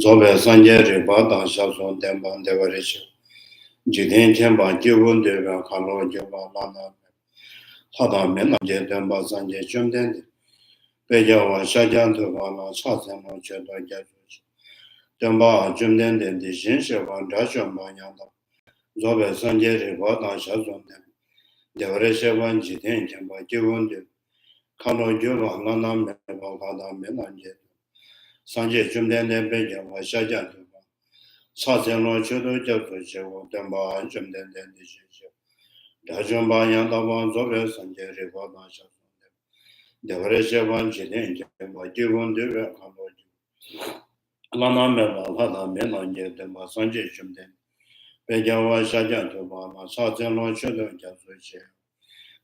Zobe Sanje Riba Dan Shason Demban Devarisha Jidin Temba Jibun Deva Kalo Jiba Lana Hada Menanje Demba Sanje Jumden Bejawa Shajan Tubala Chasen Chedo Jazuch Demba Jumden de Shinshavan Rashon Banyanda Zobe Sanje Riba Dan Shason Dem Devarisha Van Jidin Temba Jibun Deva Kalo Jiba Lana Meba Hada Menanje Sanje Jumden de Bejawa Shajan Tubala Chasen Chedo Jazuch Demba Jumden de Shinshavan Rashon Banyanda Van Zobe Sanje Riba Dan Shason Devarisha Van Jidin Temba Jibun Deva Kalo Lana Meba Hada Menanje Demba Sanje Jumden Bejawa Shajan Tubala Chasen Chedo Jazuch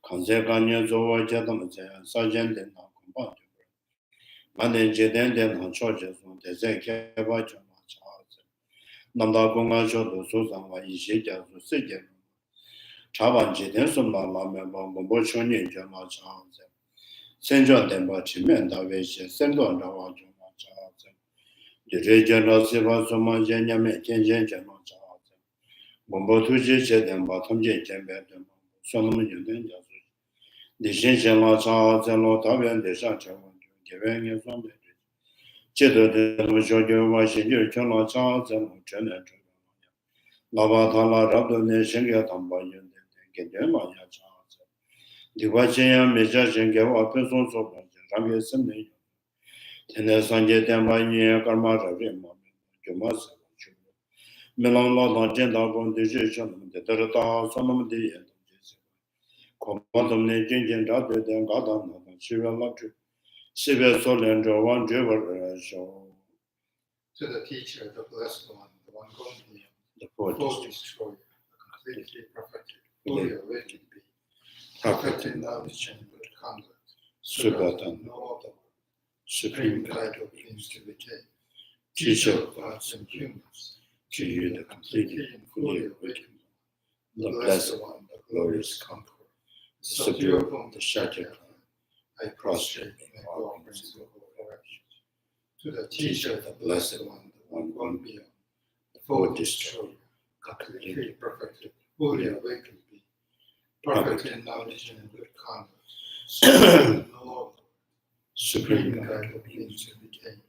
Kanse Kanyen Zowa Jadam Sajan Den Kumpa Mane Jeden Den Choja Dese Keba Chama Chaz Namda Kunga Shodo Susan Wa Ishi Jazu Sije Chaban Jeden Sumna Lame Bambo Chonyi Jama Chaz Senjon Demba Chimen Daveshi Sendon Rawa Jama Chaz Direjan Rasiva Suma Jenyame Kenjen Jama Chaz Bambo Tuji Cheden Batamje Jembe Demba Sonam Yuden Jazu Di Shinshin La Cha Zelo Tabian De Sha Cha Wan Given Yin Song De Jido De Lu Shou Jiu Wa Xin Jiu Qian La Cha Zelo Chen De Zhu La Ba Ta La Rab Du Ne Shin Ge Tang Ba Yin De Gen De Ma Ya Cha Zelo Di Wa Xin Yan Me Jia Shin Ge Wa Pen Song So Ba Jin Ram Ye Sim Ne Yin Ten De San Je Den Ba Yin Ye Kar Ma Ra Re Ma Me Ju Ma Se Wa Chu Me Lang La Da Jin Da Gong De Zhi Shan De De Da Son Nam De Ye Quantum Jin Radu then got on she will not to she will so and one driver show to the teacher, the blessed one, the one going beyond, the full full destroyer, the completely perfected, fully awakened being, perfect in knowledge and good conduct, Sugatan, no other, supreme guide of beings to decay, teacher teacher of gods and humans, to you the completely and fully awakened, the blessed one, the glorious conqueror, the subduer of the Shakya, I prostrate my offerings of refuge. To the teacher, the blessed one, the one gone beyond, the full destroyer, completely perfected, fully awakened being, perfect in knowledge and good conduct, no supreme guide of beings to became,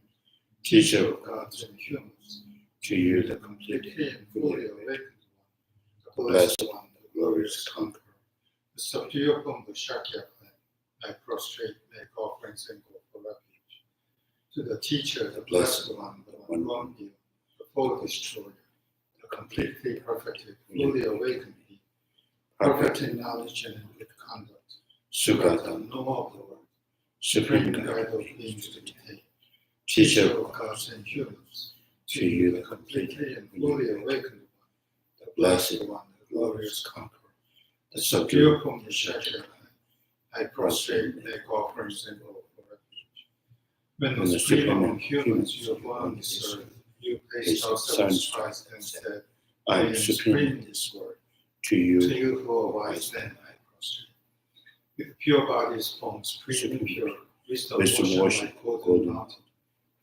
teacher of gods and humans, to you the completely completely and fully awakened one, the blessed blessed one, the glorious conqueror, the subduer from the Shakya clan, I prostrate, make offerings and go for refuge. To the teacher, the blessed one, the one gone beyond, the full destroyer, the completely perfected, fully awakened being, perfect in knowledge and in good conduct, Sugatan, no of the world, supreme guide of guide, beings to decay, teacher of gods and humans, to you the completely and fully awakened one, the blessed one, the glorious conqueror, the subdue subduer from the Shakya clan, I prostrate, make offerings and go for refuge. When the supreme among humans you have born on this earth, you placed ourselves Christ and said, I am supreme in this world. to To you you who are wise men, I prostrate. With pure bodies formed supreme and pure, wisdom Wisdom worship like golden golden mountain,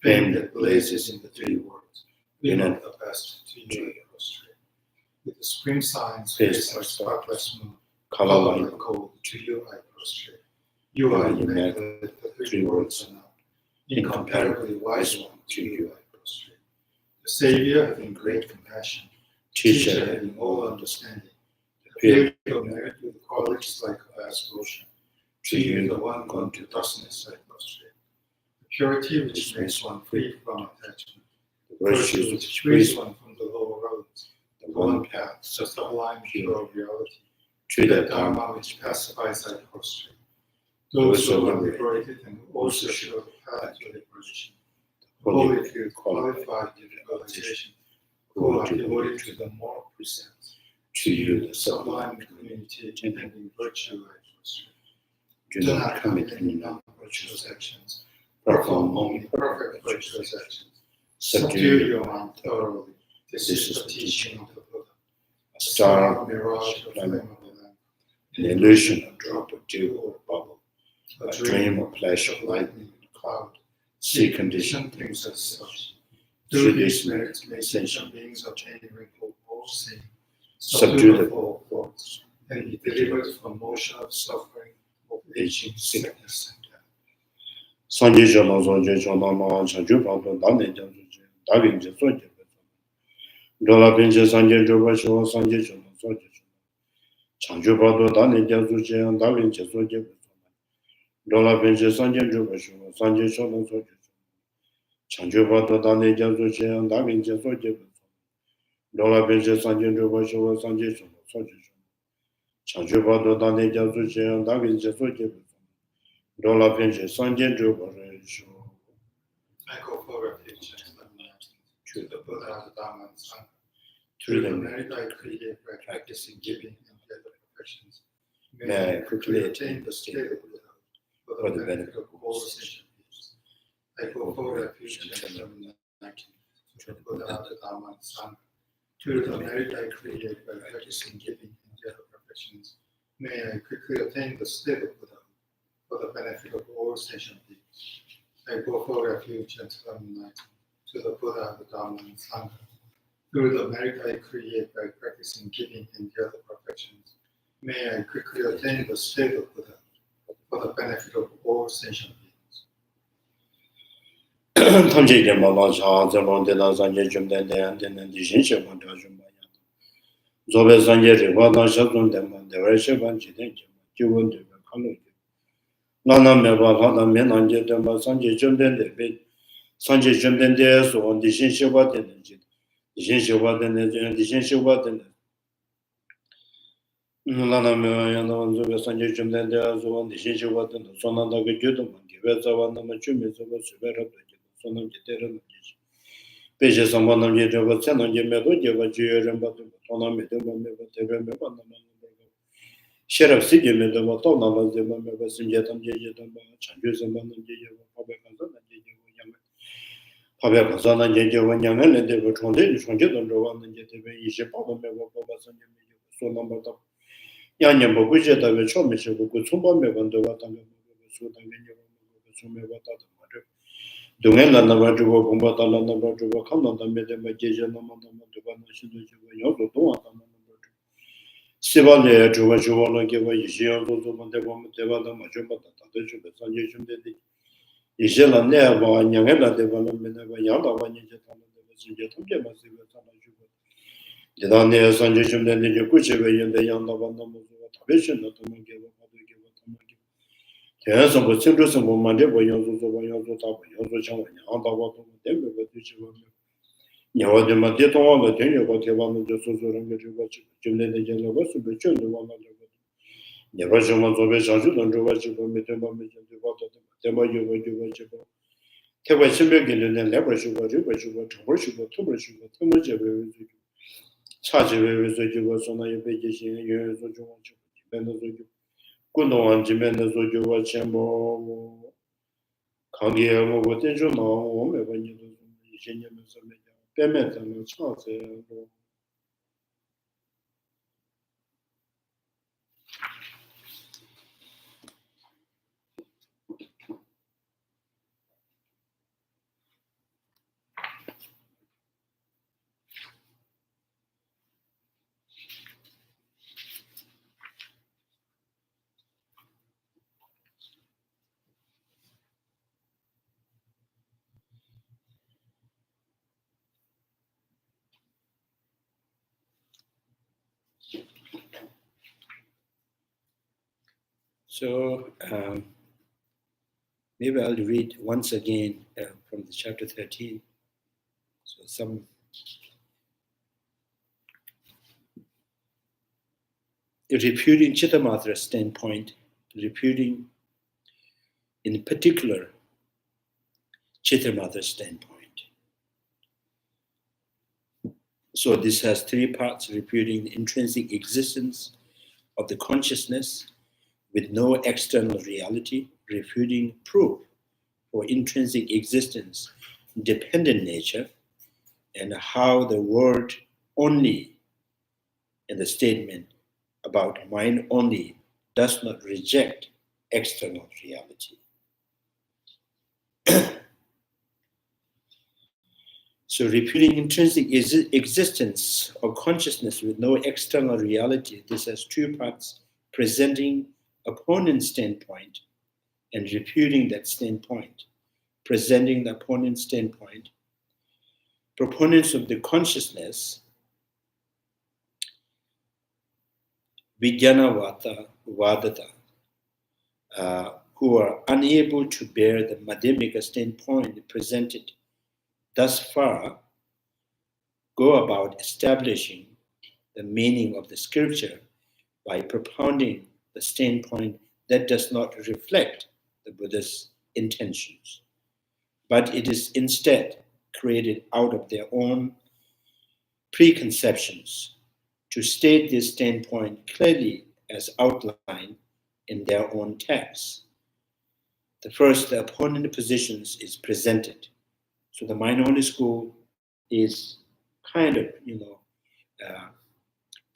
fame fame that that blazes in the three worlds. We know the best to you I prostrate. With the supreme signs, face like spotless moon, color like like gold, to you I prostrate. You are immaculate, the three worlds are known. Incomparably wise one, to you I prostrate. The Savior having great compassion, teacher having all understanding, pure the of merit with qualities like a vast ocean. to you the one gone to darkness I prostrate. The purity which makes one free from attachment, the virtues which frees one from the lower roads, the the one one path, just the line pure of reality, to the the Dharma which pacifies I prostrate. Those who are liberated and also show the path to liberation. Holy few qualified realization, who are devoted to the moral precepts. to you the Sublime sublime community intending virtue I prostrate. do not commit any non-virtuous actions. perform Only perfect virtuous actions. subdue Subdue your mind thoroughly. This is the teaching of the Buddha. a star, mirage, a flame of the lamp, an illusion, a drop of dew or bubble, a a dream or flash of lightning, cloud. see conditioned things as such. Through these merits, may sentient beings obtain repose, subdue the four thoughts, and be delivered from motion of suffering, of aging, sickness, and death. Sanje Jala Zonje Jonama Chanju Pablo Dane Janju Davin Jesoje Dola Pinche Sanje Juba Shua Sanje Jala Soje Chanju Pablo Dane Janju Davin Jesoje Dola Pinche Sanje Juba Shua Sanje Jala Soje Chanju Pablo Dane Janju Davin Jesoje Dola Pinche Sanje Juba Shua Sanje Jala Soje Chanju Pablo Dane Janju Davin Jesoje Dola Pinche Sanje Juba Shua I go for refuge to the Buddha, the Dharma, and Sangha. through Through the the merit I create by practicing giving and the other perfections, may I quickly attain the state of Buddha for the benefit of all sentient beings. I go for refuge and enlightenment to the Buddha, the Dharma, and Sangha. Through the merit I create by practicing giving and the other perfections, may I quickly attain the state of Buddha for the benefit of all sentient beings. I go for refuge and enlightenment to the Buddha, the Dharma, and Sangha. Through the merit I create by practicing giving and the other perfections, may I quickly attain the state of Buddha for the benefit of all sentient beings. Tamje de Mala Sha Zaman de la Sanje Jumden de Anden de Shin Ban Da Jumba Yan. Zobe Sanje Riva Da Shazun de Man de Reshe Ban Jiden Jibun de Kalo. Nana Meba Hada Men Anje de Ma Sanje Jumden de Be Sanje Jumden de So on de Shin Shiva de Jid. Shin Shiva de Shin Shiva de Lana Meba Yan Zobe Sanje Jumden de So on de Shin Shiva de Sona Da Ge Judo Man Ge Ve Zawa Na Ma Chumi So Ba Subera de Sonam Ge Tere Na Ge Peje Sambanam Ge Java Tsenam Ge Medo Ge Va Juye Remba De Tona Me De Ma Me Ba Tebe Me Ba Na Ma Sherab Sige Me De Ma Tona Ma De Ma Me Ba Simje Tam Je Je Tam Ba Chanju Sambanam Ge Je Va Pabe Kansa Na Je Je Va Yang Pabe Kansa Na Je Je Va Yang Le De Va Chonde Ni Chonje Don Ro Va Na Je Tebe Yishe Pa Ma Me Ba Pa Ba San Je Me Je Sonam Ba Tam Yang Yang Ba Gu Je Ta Be Cho Me She Gu Tsumba Me Ba Do Va Ta Me Ba Su Ta Me Je Va Ma Su Me Ba Ta Ta Ma Re Dungen la na ba ju ba gong ba ta la na ba ju ba kham na da me de ma je je na ma da ma de ba na shi de ju ba yo do do wa ta na ba ju si ba le ju ba la ge ba yi shi yo do do ma de ba ma de ba da ma ju ba ta ta de ju ba san je ju de de yi je la ne ba nya nge la de ba la me de ba ya ba wa ni je ta na de ba si je tam je ma si ba ta na ju ba de da ne san je ju de de ju ku che be yin de yang da ba na mo ba ta be shin na to ma ge ba ba de ge ba ta ma ge 대해서 뭐 친구선 뭐 만데 뭐 연구소 뭐 연구다 뭐 연구장 한다 봐도 되면 뭐 되지 뭐 녀어들만 대통령도 되냐 뭐 대반은 저 소소런 거 주고 좀 내내 전에 벌써 몇천 원만 주고 내가지만 저배 자주 던져 가지고 밑에 밤에 좀 봐도 대마 요거 주고 주고 대바 신백기는 내가 주고 주고 주고 주고 주고 주고 투머지 차지 왜 주고 소나 옆에 계신 여기서 주고 주고 맨날 주고 군동안 지면에서 저와 첨보 강기에 뭐 어때죠 뭐 매번이도 이제냐면서 빼면서 쳐서 So maybe I'll read once again from the chapter 13. So some refuting Cittamatra standpoint, refuting in particular Cittamatra standpoint. So this has three parts: refuting the intrinsic existence of the consciousness with no external reality, refuting proof for intrinsic existence, dependent nature, and how the word only in the statement about mind only does not reject external reality. So refuting intrinsic existence of consciousness with no external reality. This has two parts: presenting opponent's standpoint and refuting that standpoint. Presenting the opponent's standpoint. Proponents of the consciousness, Vijnana Vadata, who are unable to bear the Madhyamika standpoint presented thus far, go about establishing the meaning of the scripture by propounding the standpoint that does not reflect the Buddha's intentions, but it is instead created out of their own preconceptions to state this standpoint clearly as outlined in their own texts. The first, the opponent positions is presented. So the mind-only school is kind of,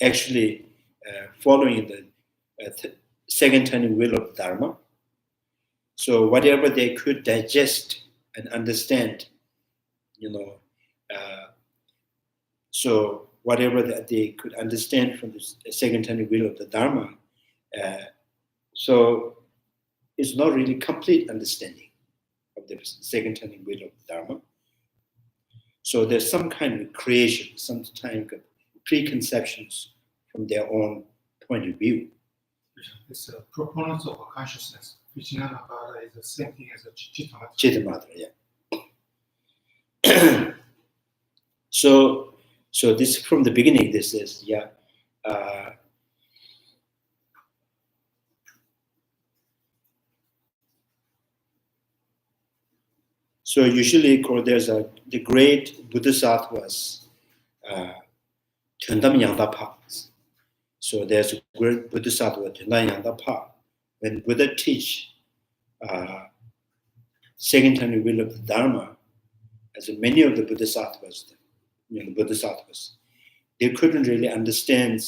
actually following the second turning wheel of Dharma. So whatever they could digest and understand, so whatever that they could understand from the second turning wheel of the Dharma, so it's not really complete understanding of the second turning wheel of the Dharma. So there's some kind of creation, some kind of preconceptions from their own point of view. It's a proponents of a consciousness. Vijnana Vada is the same thing as a Cittamatra. Cittamatra, yeah. So this from the beginning, this is, so usually there's the great Bodhisattvas, Tendam Yangdapa. So there's a great Bodhisattva, Tendam Yangdapa. When Buddha teach second turning wheel of the Dharma, as many of the Bodhisattvas, they couldn't really understand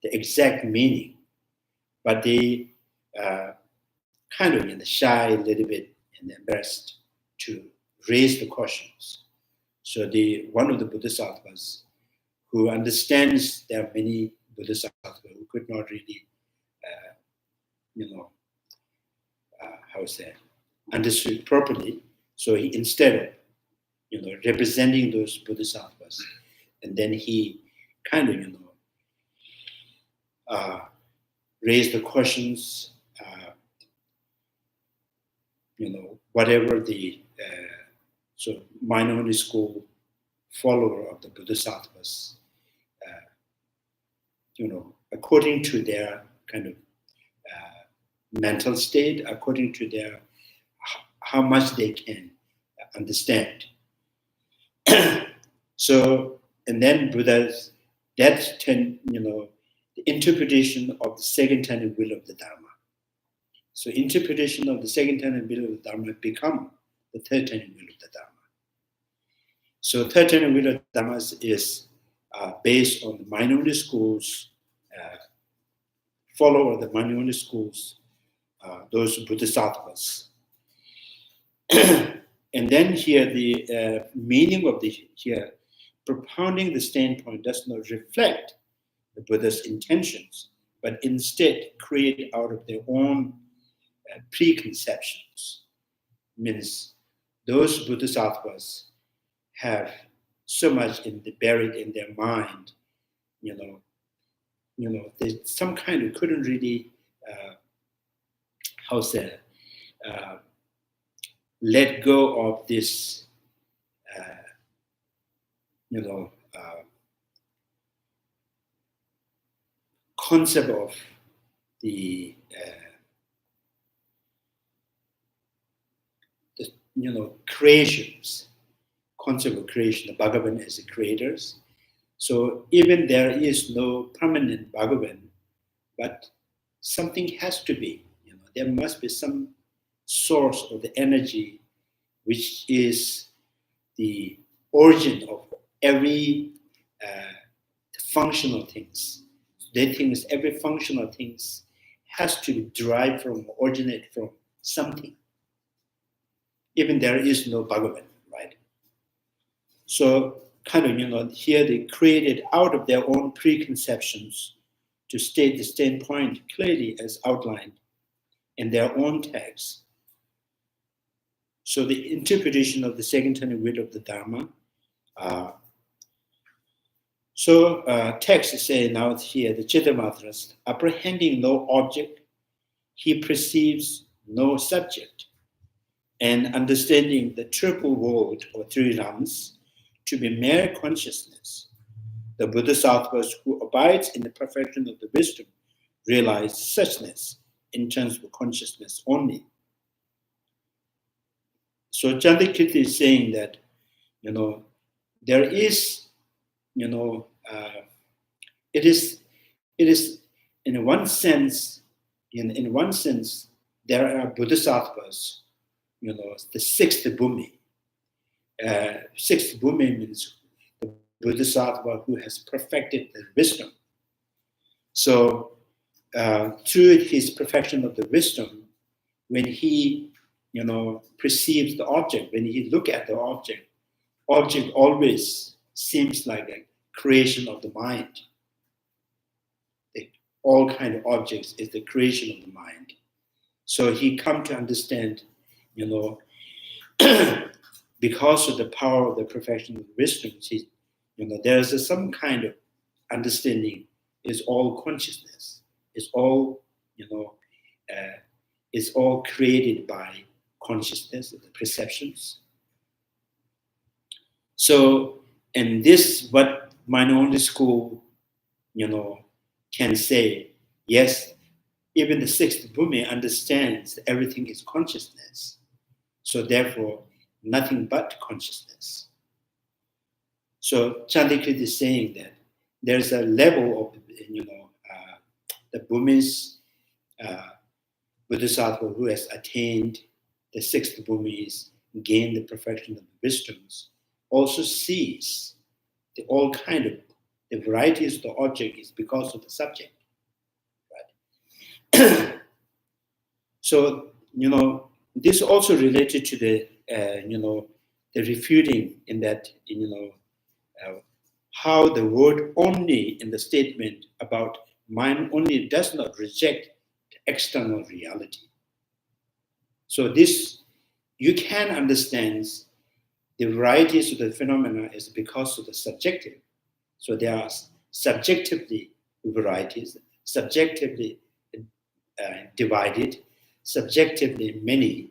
the exact meaning, but they kind of shy a little bit and embarrassed to raise the questions. So one of the Bodhisattvas who understands there are many Bodhisattvas who could not really, understood properly. So he, instead of, representing those Bodhisattvas, and then he kind of, raised the questions, whatever the, so mind-only school follower of the Bodhisattvas, according to their kind of mental state, according to their how much they can understand. So, and then Buddha's the interpretation of the second turning wheel of the Dharma. So interpretation of the second turning wheel of the Dharma become the third turning wheel of the Dharma. So third turning wheel of the Dharma is based on the mind-only schools, follower of the mind-only schools, those Bodhisattvas. And then here the meaning of propounding the standpoint does not reflect the Buddha's intentions, but instead create out of their own preconceptions. Means those Bodhisattvas have so much buried in their mind, they some kind of couldn't really, let go of this, concept of the creations, concept of creation, the Bhagavan as the creators. So even there is no permanent Bhagavan, but something has to be. There must be some source of the energy which is the origin of every functional things. Every functional things has to be derived from, originate from something. Even there is no Bhagavan, right? So kind of, here they created out of their own preconceptions to state the standpoint clearly as outlined in their own text. So the interpretation of the second turning wheel of the Dharma. Text is saying now here, the Cittamatra, apprehending no object, he perceives no subject, and understanding the triple world or three realms to be mere consciousness. The Bodhisattvas who abides in the perfection of the wisdom realize suchness in terms of consciousness only. So Chandrakirti is saying that, there is, it is in one sense, in one sense, there are Bodhisattvas, the sixth bhumi. Sixth bhumi means the Bodhisattva who has perfected the wisdom. So through his perfection of the wisdom, when he, perceives the object, when he look at the object always seems like a creation of the mind. All kind of objects is the creation of the mind. So he come to understand, because of the power of the perfection of wisdom, there is some kind of understanding is all consciousness. It's all, is all created by consciousness, the perceptions. So, and this, what mind-only school, can say, yes, even the sixth bhumi understands that everything is consciousness. So therefore, nothing but consciousness. So Chandrakirti is saying that there's a level of, the bhumis, Bodhisattva who has attained the sixth bhumis, gained the perfection of the wisdoms, also sees the all kind of the varieties of the object is because of the subject, right? So this also related to the the refuting in that how the word only in the statement about mind only does not reject the external reality. So this you can understand the varieties of the phenomena is because of the subjective. So there are subjectively varieties, subjectively divided, subjectively many.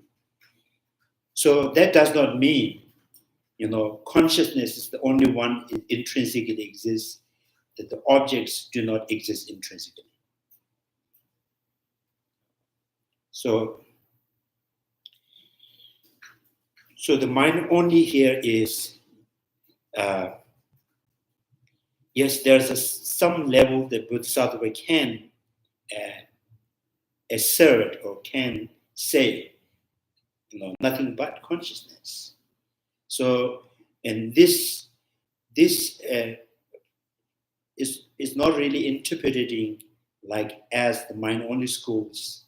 So that does not mean, consciousness is the only one that intrinsically exists, that the objects do not exist intrinsically. So the mind only here is, yes, there's some level that Bodhisattva can assert or can say, nothing but consciousness. So, and this is not really interpreting like as the mind-only schools,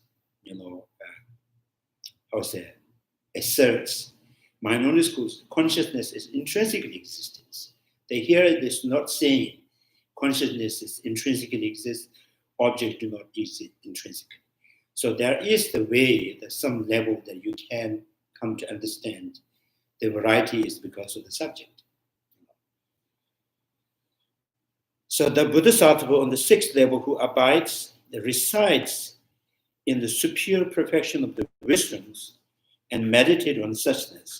asserts. Mind-only schools, consciousness is intrinsically existence. They hear this not saying consciousness is intrinsically exists, objects do not exist intrinsically. So there is the way, there's some level that you can come to understand the variety is because of the subject. So the Bodhisattva on the sixth level who abides, resides in the superior perfection of the wisdoms and meditate on suchness,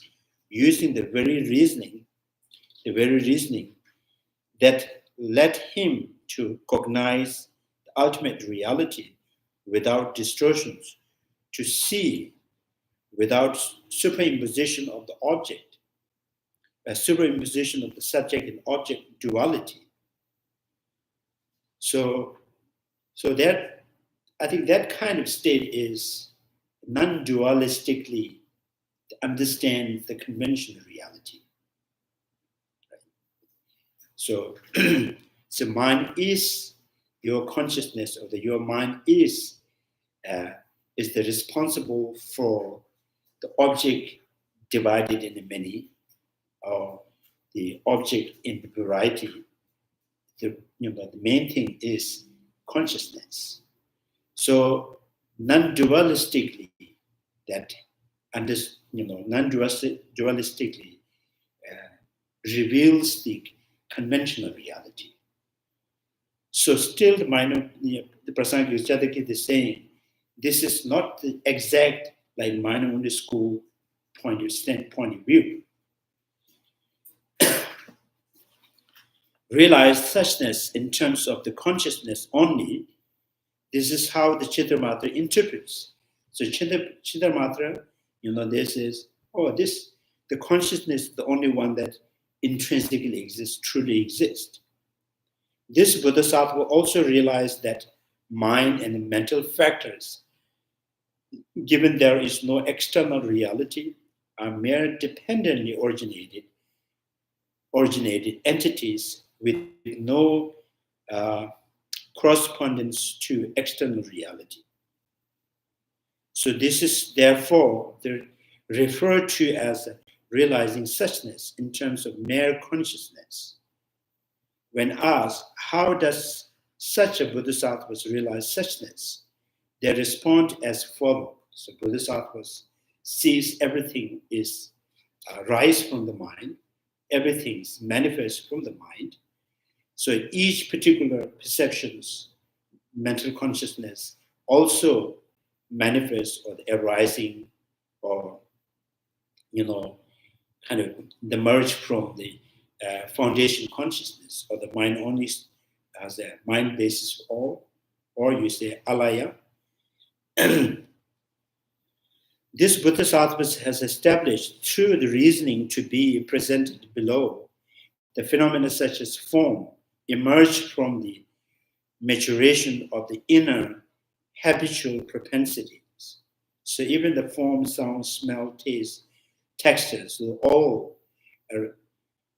using the very reasoning that led him to cognize the ultimate reality without distortions, to see without superimposition of the object, a superimposition of the subject and object duality. So that, I think that kind of state is non-dualistically to understand the conventional reality. Right? So mind is your consciousness, or your mind is the responsible for the object divided into many, or the object in variety, the main thing is consciousness. So non-dualistically, non-dualistically reveals the conventional reality. So still the Prasanga Chandrakirti is saying, this is not the exact like minor only school point of view. Realize suchness in terms of the consciousness only. This is how the Cittamatra interprets. So Cittamatra, this is, the consciousness, the only one that intrinsically exists, truly exists. This Bodhisattva also realized that mind and mental factors, given there is no external reality, are mere dependently originated entities with no correspondence to external reality. So this is therefore referred to as realizing suchness in terms of mere consciousness. When asked, how does such a Bodhisattva realize suchness? They respond as follows. So Bodhisattvas sees everything is rise from the mind, everything is manifest from the mind. So each particular perceptions, mental consciousness also manifests or the arising or, kind of the merge from the foundation consciousness or the mind only as a mind basis for all, or you say alaya. This Bodhisattva has established through the reasoning to be presented below, the phenomena such as form emerge from the maturation of the inner habitual propensities. So even the form, sound, smell, taste, textures, all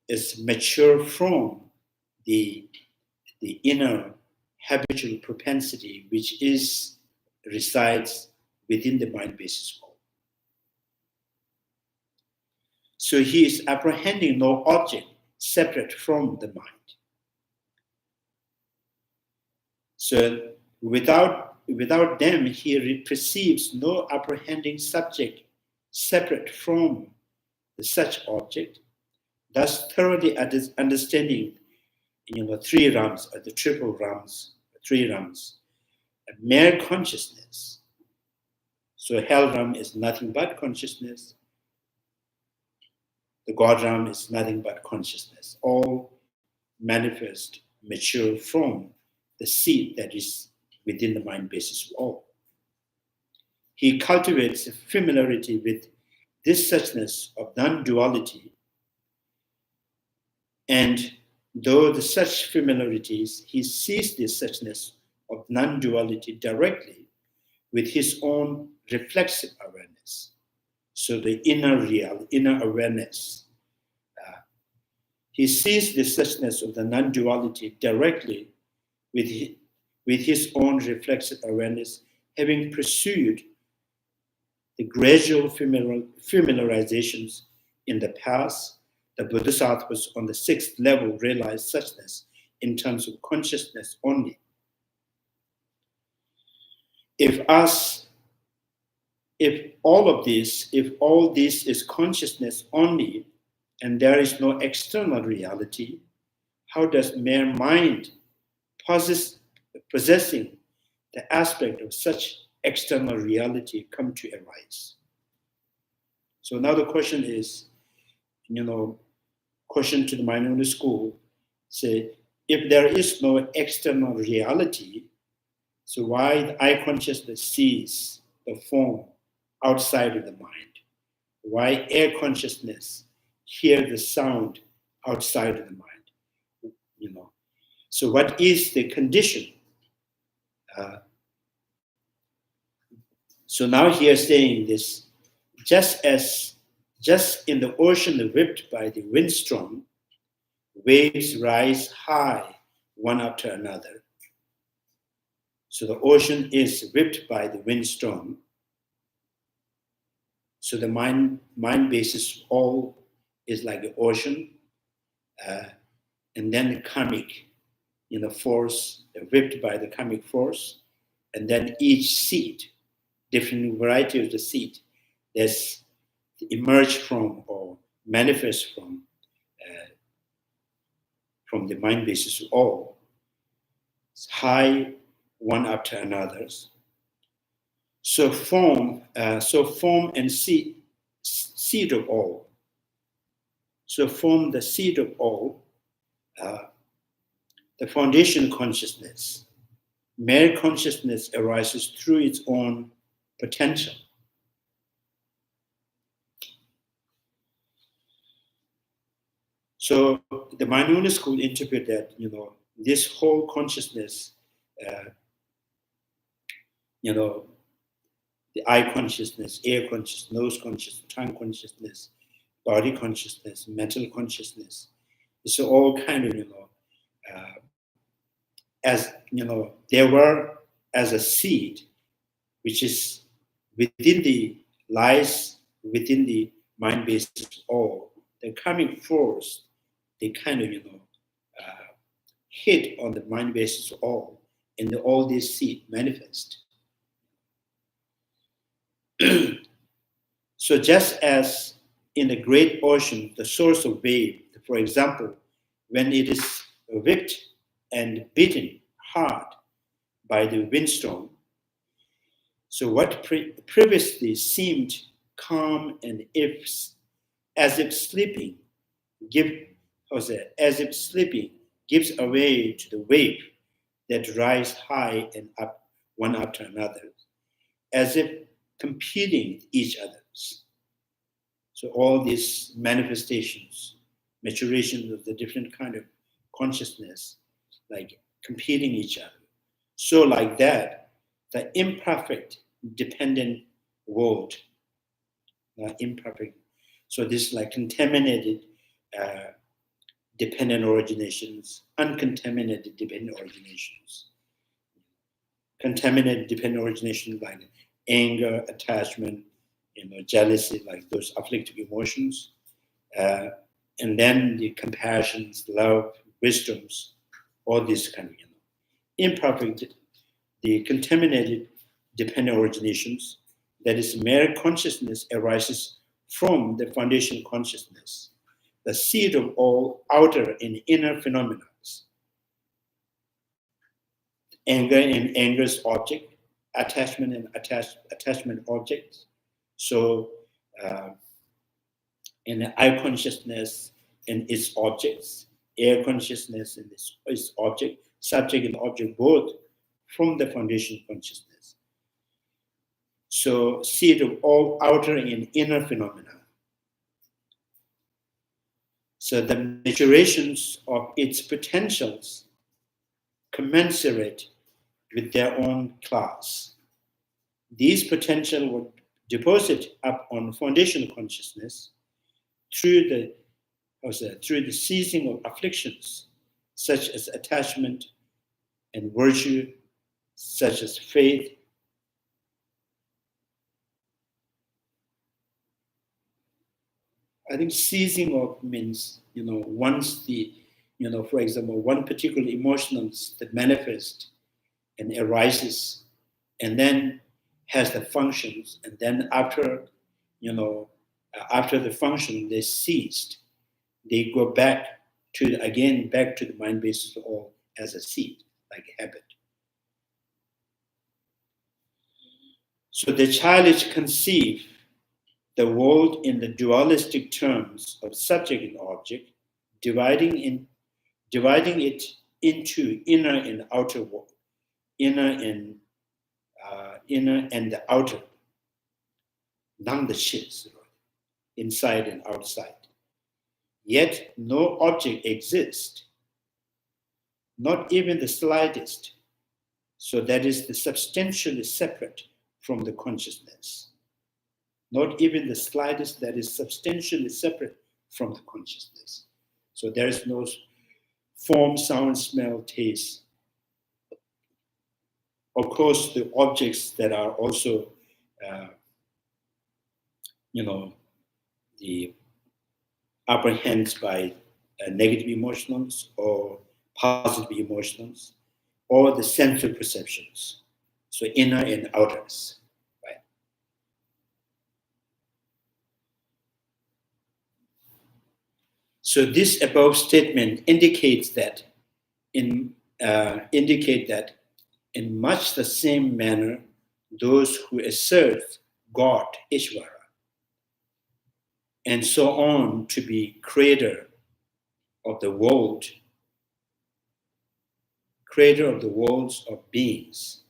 is mature from the inner habitual propensity, which resides within the mind basis form. So he is apprehending no object separate from the mind. So without them, he perceives no apprehending subject separate from such object, thus thoroughly understanding three realms or the triple realms, three realms, mere consciousness. So hell realm is nothing but consciousness. The God realm is nothing but consciousness. All manifest, mature from the seed that is within the mind basis of all. He cultivates a familiarity with this suchness of non-duality, and though the such familiarities, he sees this suchness of non-duality directly with his own reflexive awareness. So the inner awareness. He sees the suchness of the non-duality directly with his own reflexive awareness, having pursued the gradual familiarizations in the past. The Bodhisattvas on the sixth level realize suchness in terms of consciousness only. If all this is consciousness only, and there is no external reality, how does mere mind possessing the aspect of such external reality come to arise? So now the question is, question to the minority school, say, if there is no external reality, so why the eye consciousness sees the form outside of the mind? Why air consciousness hear the sound outside of the mind? So what is the condition? So now he is saying this, just in the ocean whipped by the windstorm, waves rise high one after another. So the ocean is whipped by the windstorm. So the mind basis all is like the ocean. and then the karmic, force, whipped by the karmic force, and then each seed, different variety of the seed, that's emerged from or manifest from the mind basis of all, high one after another. So form and seed of all. So form the seed of all, the foundation consciousness. Mere consciousness arises through its own potential. So the Mindfulness school interpret that, this whole consciousness, the eye consciousness, ear consciousness, nose consciousness, tongue consciousness, body consciousness, mental consciousness. It's all kind of, as, they were as a seed, which is lies within the mind basis of all. The karmic force, they kind of, hit on the mind basis of all, and all these seed manifest. So just as in the great ocean, the source of wave, for example, when it is whipped and beaten hard by the windstorm, so what previously seemed calm and as if sleeping gives away to the wave that rise high and up one after another, as if competing with each other. So all these manifestations, maturations of the different kind of consciousness, like competing each other. So like that, the imperfect dependent world, imperfect. So this is like contaminated dependent originations, uncontaminated dependent originations. Contaminated dependent originations like anger, attachment, jealousy, like those afflictive emotions, and then the compassions, love, wisdoms, all these kind of, imperfect, the contaminated dependent originations, that is mere consciousness arises from the foundation consciousness, the seed of all outer and inner phenomena. Anger and anger's object, attachment and attachment objects. So in the eye consciousness and its objects, air consciousness and its object, subject and object both from the foundation consciousness. So seed of all outer and inner phenomena. So the maturations of its potentials commensurate with their own class. These potential would deposit up on foundation consciousness through the ceasing of afflictions, such as attachment and virtue, such as faith. I think ceasing of means, once the, for example, one particular emotion that manifests and arises, and then has the functions, and then after the function they ceased, they go back to the mind basis of all as a seed, like a habit. So the child is conceived the world in the dualistic terms of subject and object, dividing it into inner and outer world, inner and the outer, not the shits, inside and outside. Yet no object exists, not even the slightest, so that is the substantially separate from the consciousness. Not even the slightest that is substantially separate from the consciousness. So there is no form, sound, smell, taste. Of course, the objects that are also, the apprehended by negative emotions or positive emotions, or the sensory perceptions. So inner and outers, right? So this above statement indicates that in much the same manner, those who assert God, Ishvara, and so on to be creator of the worlds of beings,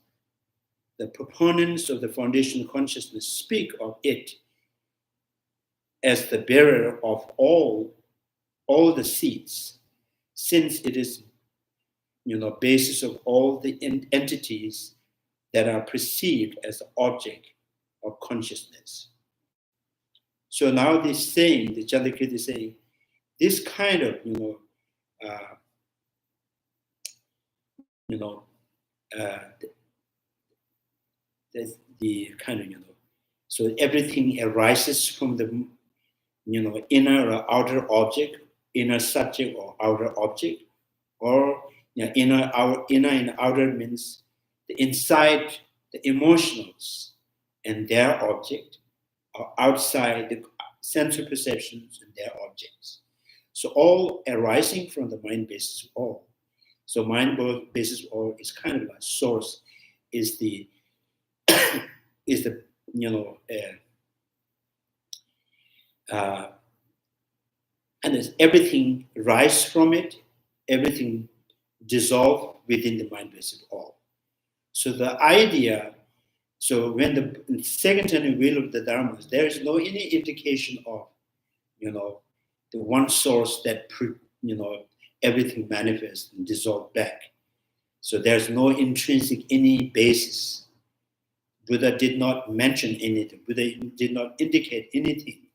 the proponents of the foundation consciousness speak of it as the bearer of all the seeds, since it is, basis of all the entities that are perceived as the object of consciousness. So now this saying, the Chandrakirti is saying, this kind of, the kind of, so everything arises from the, inner or outer object, inner subject or outer object, or inner and outer means the inside, the emotionals and their object, or outside the sensory perceptions and their objects. So all arising from the mind basis of all. So mind basis of all is kind of like source, is the and as everything rise from it, everything dissolve within the mind basis of all. So the idea, so when the second turning wheel of the dharmas, there is no any indication of, the one source that everything manifests and dissolve back. So there's no intrinsic any basis. Buddha did not mention anything. Buddha did not indicate anything.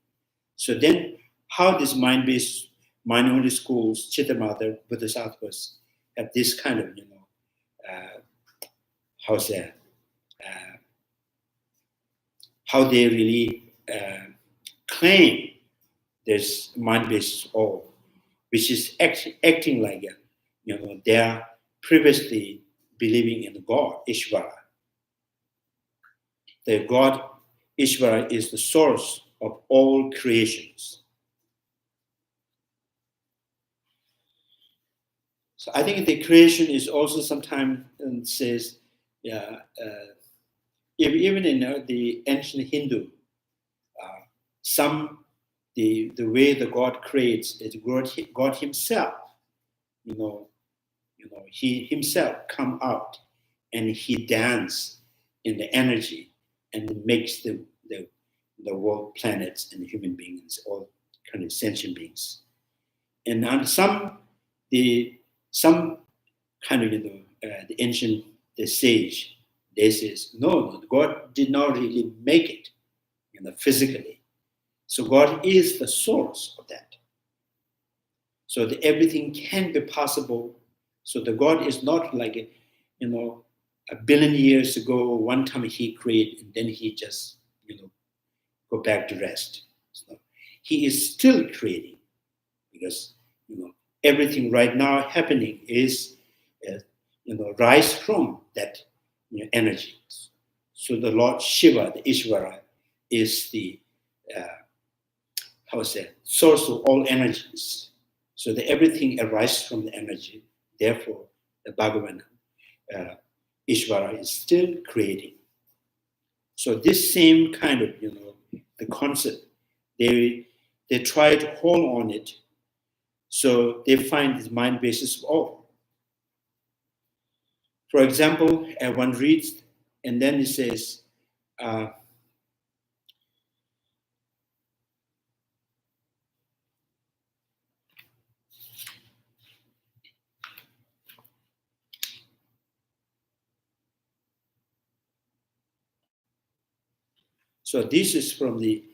So then, how this mind-based, mind-only schools, Cittamatra, Bodhisattvas, have this kind of, how they really claim this mind-based all, which is acting like, they are previously believing in God, Ishvara. The God, Ishvara, is the source of all creations. So I think the creation is also sometimes says, even in the ancient Hindu, the way the God creates is God Himself. He Himself come out and He dance in the energy and makes the world, planets and human beings, all kind of sentient beings. And on some kind of the ancient sage, they says no, God did not really make it, physically. So God is the source of that. So that everything can be possible. So the God is not like a billion years ago. One time He created, and then He just go back to rest. So He is still creating, because everything right now happening is rise from that energy. So the Lord Shiva, the Ishvara, is the source of all energies. So that everything arises from the energy. Therefore, the Bhagavan, Ishvara, is still creating. So this same kind of the concept, they try to hold on it. So they find this mind basis of all. For example, one reads, and then it says, so this is from the,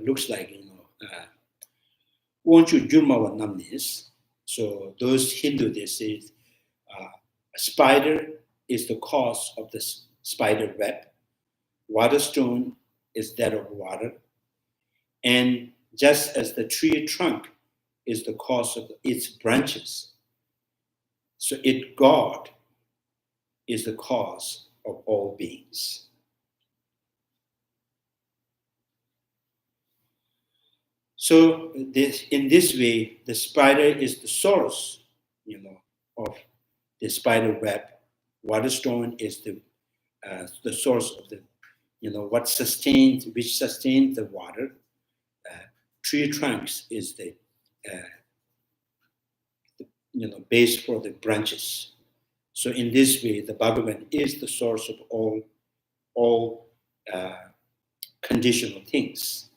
looks like, Wonchu Jurmawa Namnis. So those Hindu, they say, a spider is the cause of the spider web. Water stone is that of water. And just as the tree trunk is the cause of its branches. So God is the cause of all beings. So in this way, the spider is the source, of the spider web. Water stone is the source of the, which sustains the water. Tree trunks is the base for the branches. So in this way, the Bhagavan is the source of all conditional things.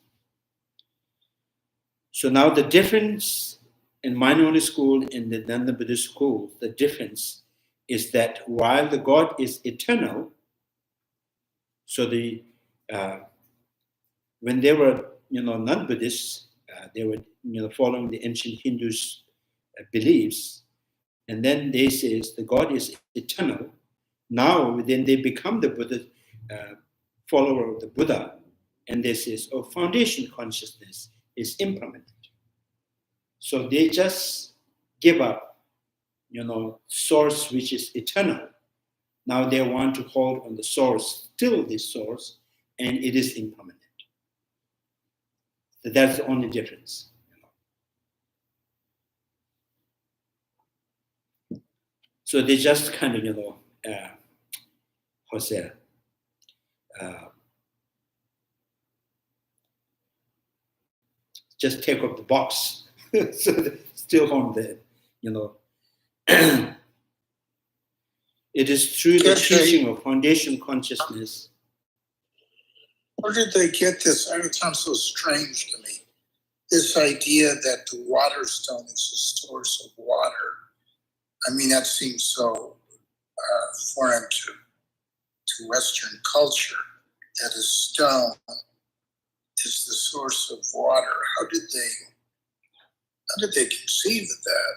So now the difference in Mainoni school and the Nanda Buddhist school, the difference is that while the God is eternal, so when they were non-Buddhists, they were following the ancient Hindus' beliefs, and then they say the God is eternal. Now then they become the Buddha follower of the Buddha, and they say, foundation consciousness is impermanent. So they just give up, source which is eternal. Now they want to hold on the source, still this source, and it is impermanent. So that's the only difference. So they just kind of, just take up the box. So they're still on the, it is through the teaching of foundation consciousness. Where did they get this? It sounds so strange to me. This idea that the water stone is the source of water. I mean, that seems so foreign to Western culture, that a stone is the source of water. How did they conceive of that?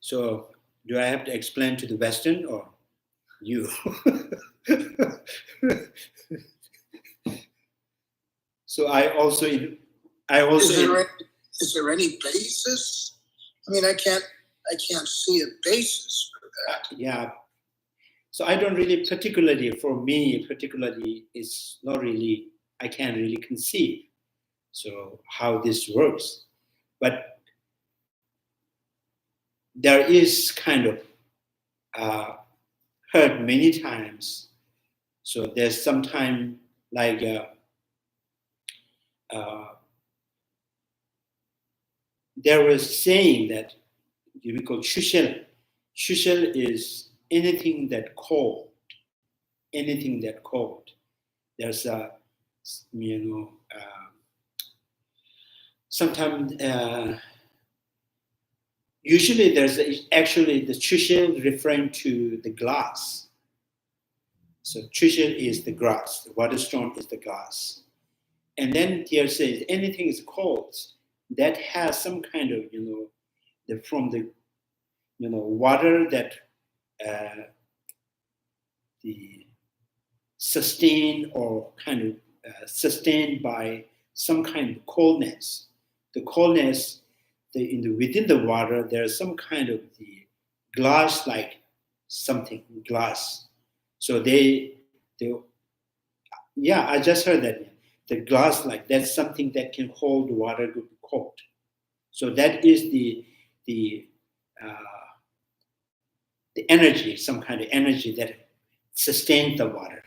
So do I have to explain to the Western or you? So I also. Is there any basis? I mean, I can't see a basis for that. Yeah. So I don't really for me, it's not really, I can't really conceive. So how this works. But there is kind of heard many times. So there's sometime like there was saying that we call Shushel. Shushel is anything that cold. There's a, sometimes usually there's actually the Shushel referring to the glass. So Shushel is the glass, the water stone is the glass. And then here says anything is cold that has some kind of, from the, water that the sustained or kind of sustained by some kind of coldness. The coldness, within the water, there's some kind of the glass-like something, glass. So I just heard that. The glass, like that's something that can hold water to be cold. So that is the energy, some kind of energy that sustains the water.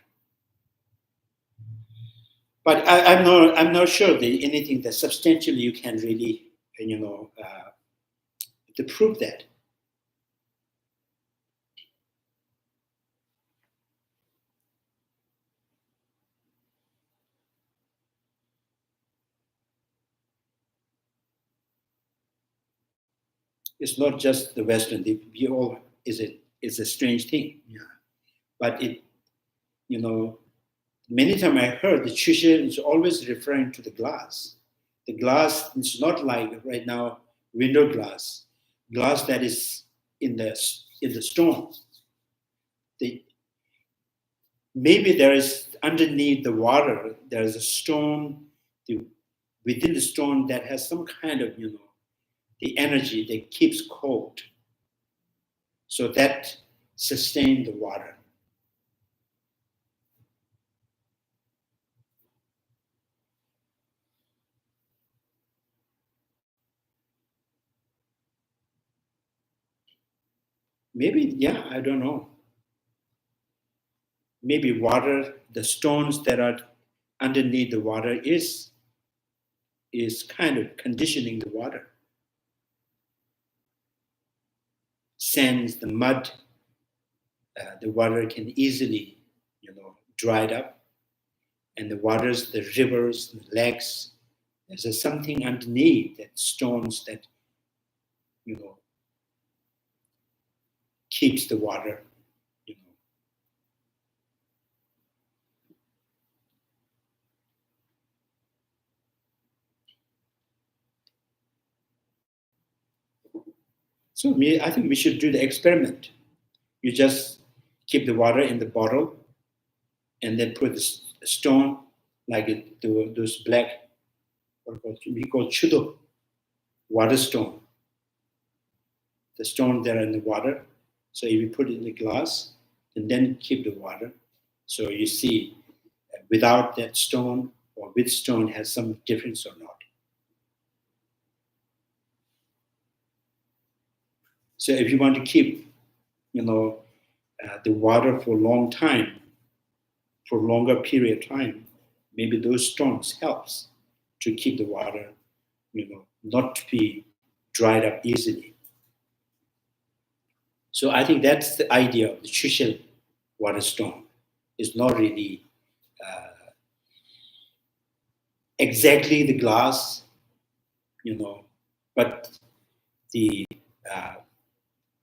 But I'm not sure that anything that substantially you can really, to prove that. It's not just the Western. We all is a strange thing. Yeah. But it, many times I heard the Chusha is always referring to the glass. The glass is not like right now window glass that is in the stone. Maybe there is underneath the water, there is a stone within the stone that has some kind of, the energy that keeps cold. So that sustains the water. Maybe, yeah, I don't know. Maybe water, the stones that are underneath the water is kind of conditioning the water. Sands, the mud, the water can easily, dry it up. And the waters, the rivers, the lakes, there's something underneath that stones that, keeps the water, So I think we should do the experiment. You just keep the water in the bottle and then put the stone, like those black, we call chudo, water stone. The stone that are in the water. So if you put it in the glass and then keep the water, so you see without that stone or with stone has some difference or not. So if you want to keep, the water for a long time, for a longer period of time, maybe those stones helps to keep the water, not to be dried up easily. So I think that's the idea of the Chushel water stone. It's not really exactly the glass, but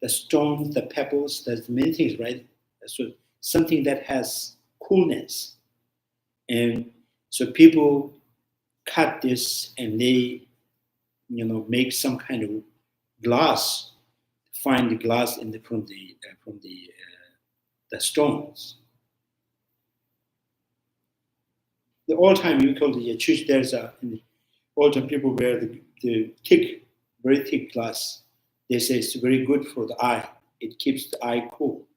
the stones, the pebbles, there's many things, right? So something that has coolness. And so people cut this and they, make some kind of glass, find the glass from the stones. The old time you call the church, there's old time people wear the thick, very thick glass. They say it's very good for the eye. It keeps the eye cool.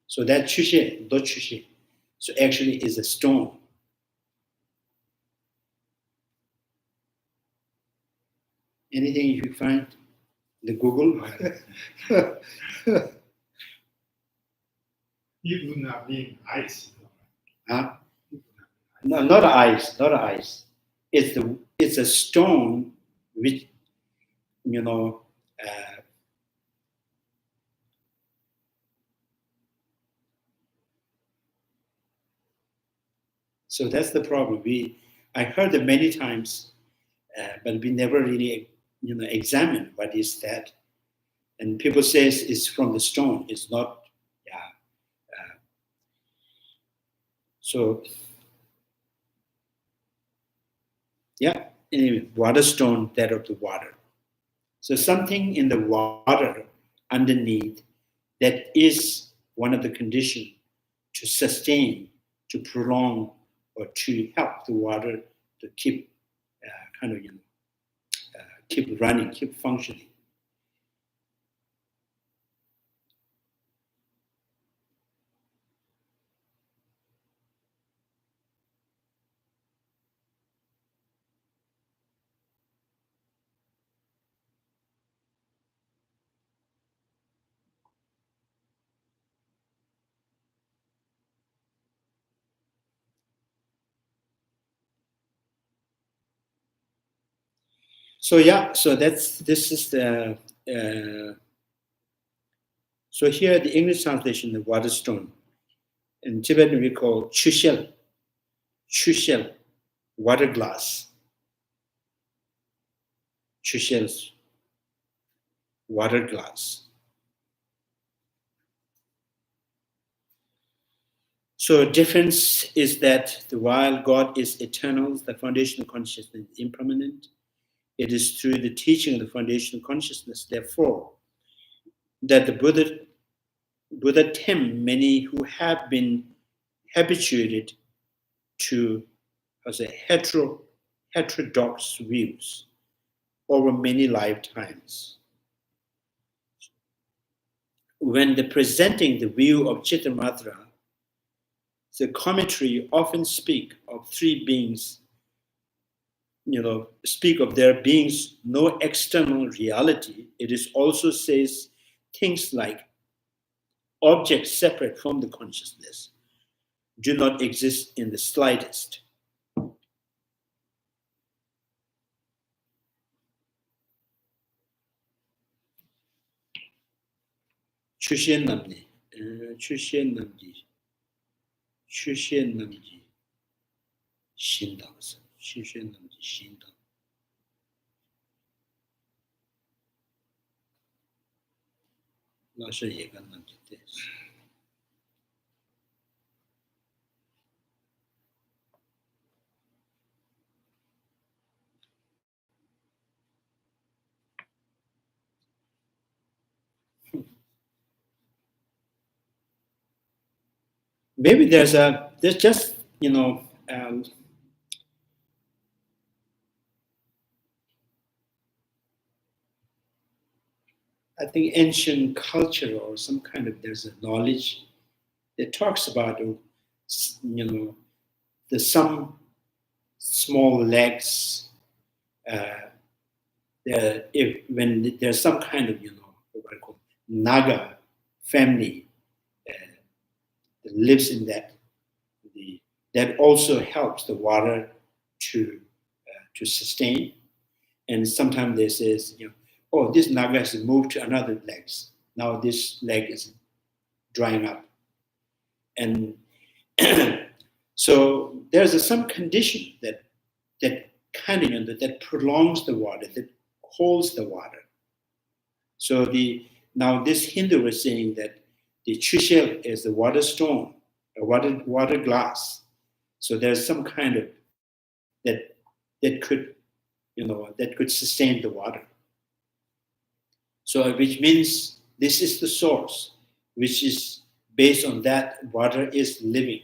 So that chushe, do chushe, so actually is a stone. Anything you find in the Google? It would not mean ice. Huh? No, not ice, not ice. It's a stone which, so that's the problem. I heard it many times, but we never really, examine what is that. And people say it's from the stone. It's not. Yeah. So yeah. Anyway, water stone, that of the water. So something in the water underneath that is one of the conditions to sustain, to prolong, or to help the water to keep keep running, keep functioning. So yeah, so this is the so here the English translation, the water stone. In Tibetan we call chushel, water glass. Chushel's water glass. So difference is that while God is eternal, the foundational consciousness is impermanent. It is through the teaching of the foundational consciousness, therefore, that the Buddha Buddha tempt many who have been habituated to heterodox views over many lifetimes. When presenting the view of Cittamatra, the commentary often speak of three beings, speak of their beings no external reality. It is also says things like objects separate from the consciousness do not exist in the slightest. Chushen namni, shindang, shindang. Lasha yegan namni tes. Maybe there's just, I think ancient culture or some kind of, there's a knowledge that talks about, the some small legs, when there's some kind of, what I call Naga family that lives in that, that also helps the water to sustain. And sometimes they says, oh, this Naga has moved to another legs. Now this leg is drying up. And so there's some condition that kind of, that prolongs the water, that holds the water. So now this Hindu was saying that the chushel is the water stone, a water glass. So there's some kind of that could sustain the water. So which means this is the source, which is based on that water is living.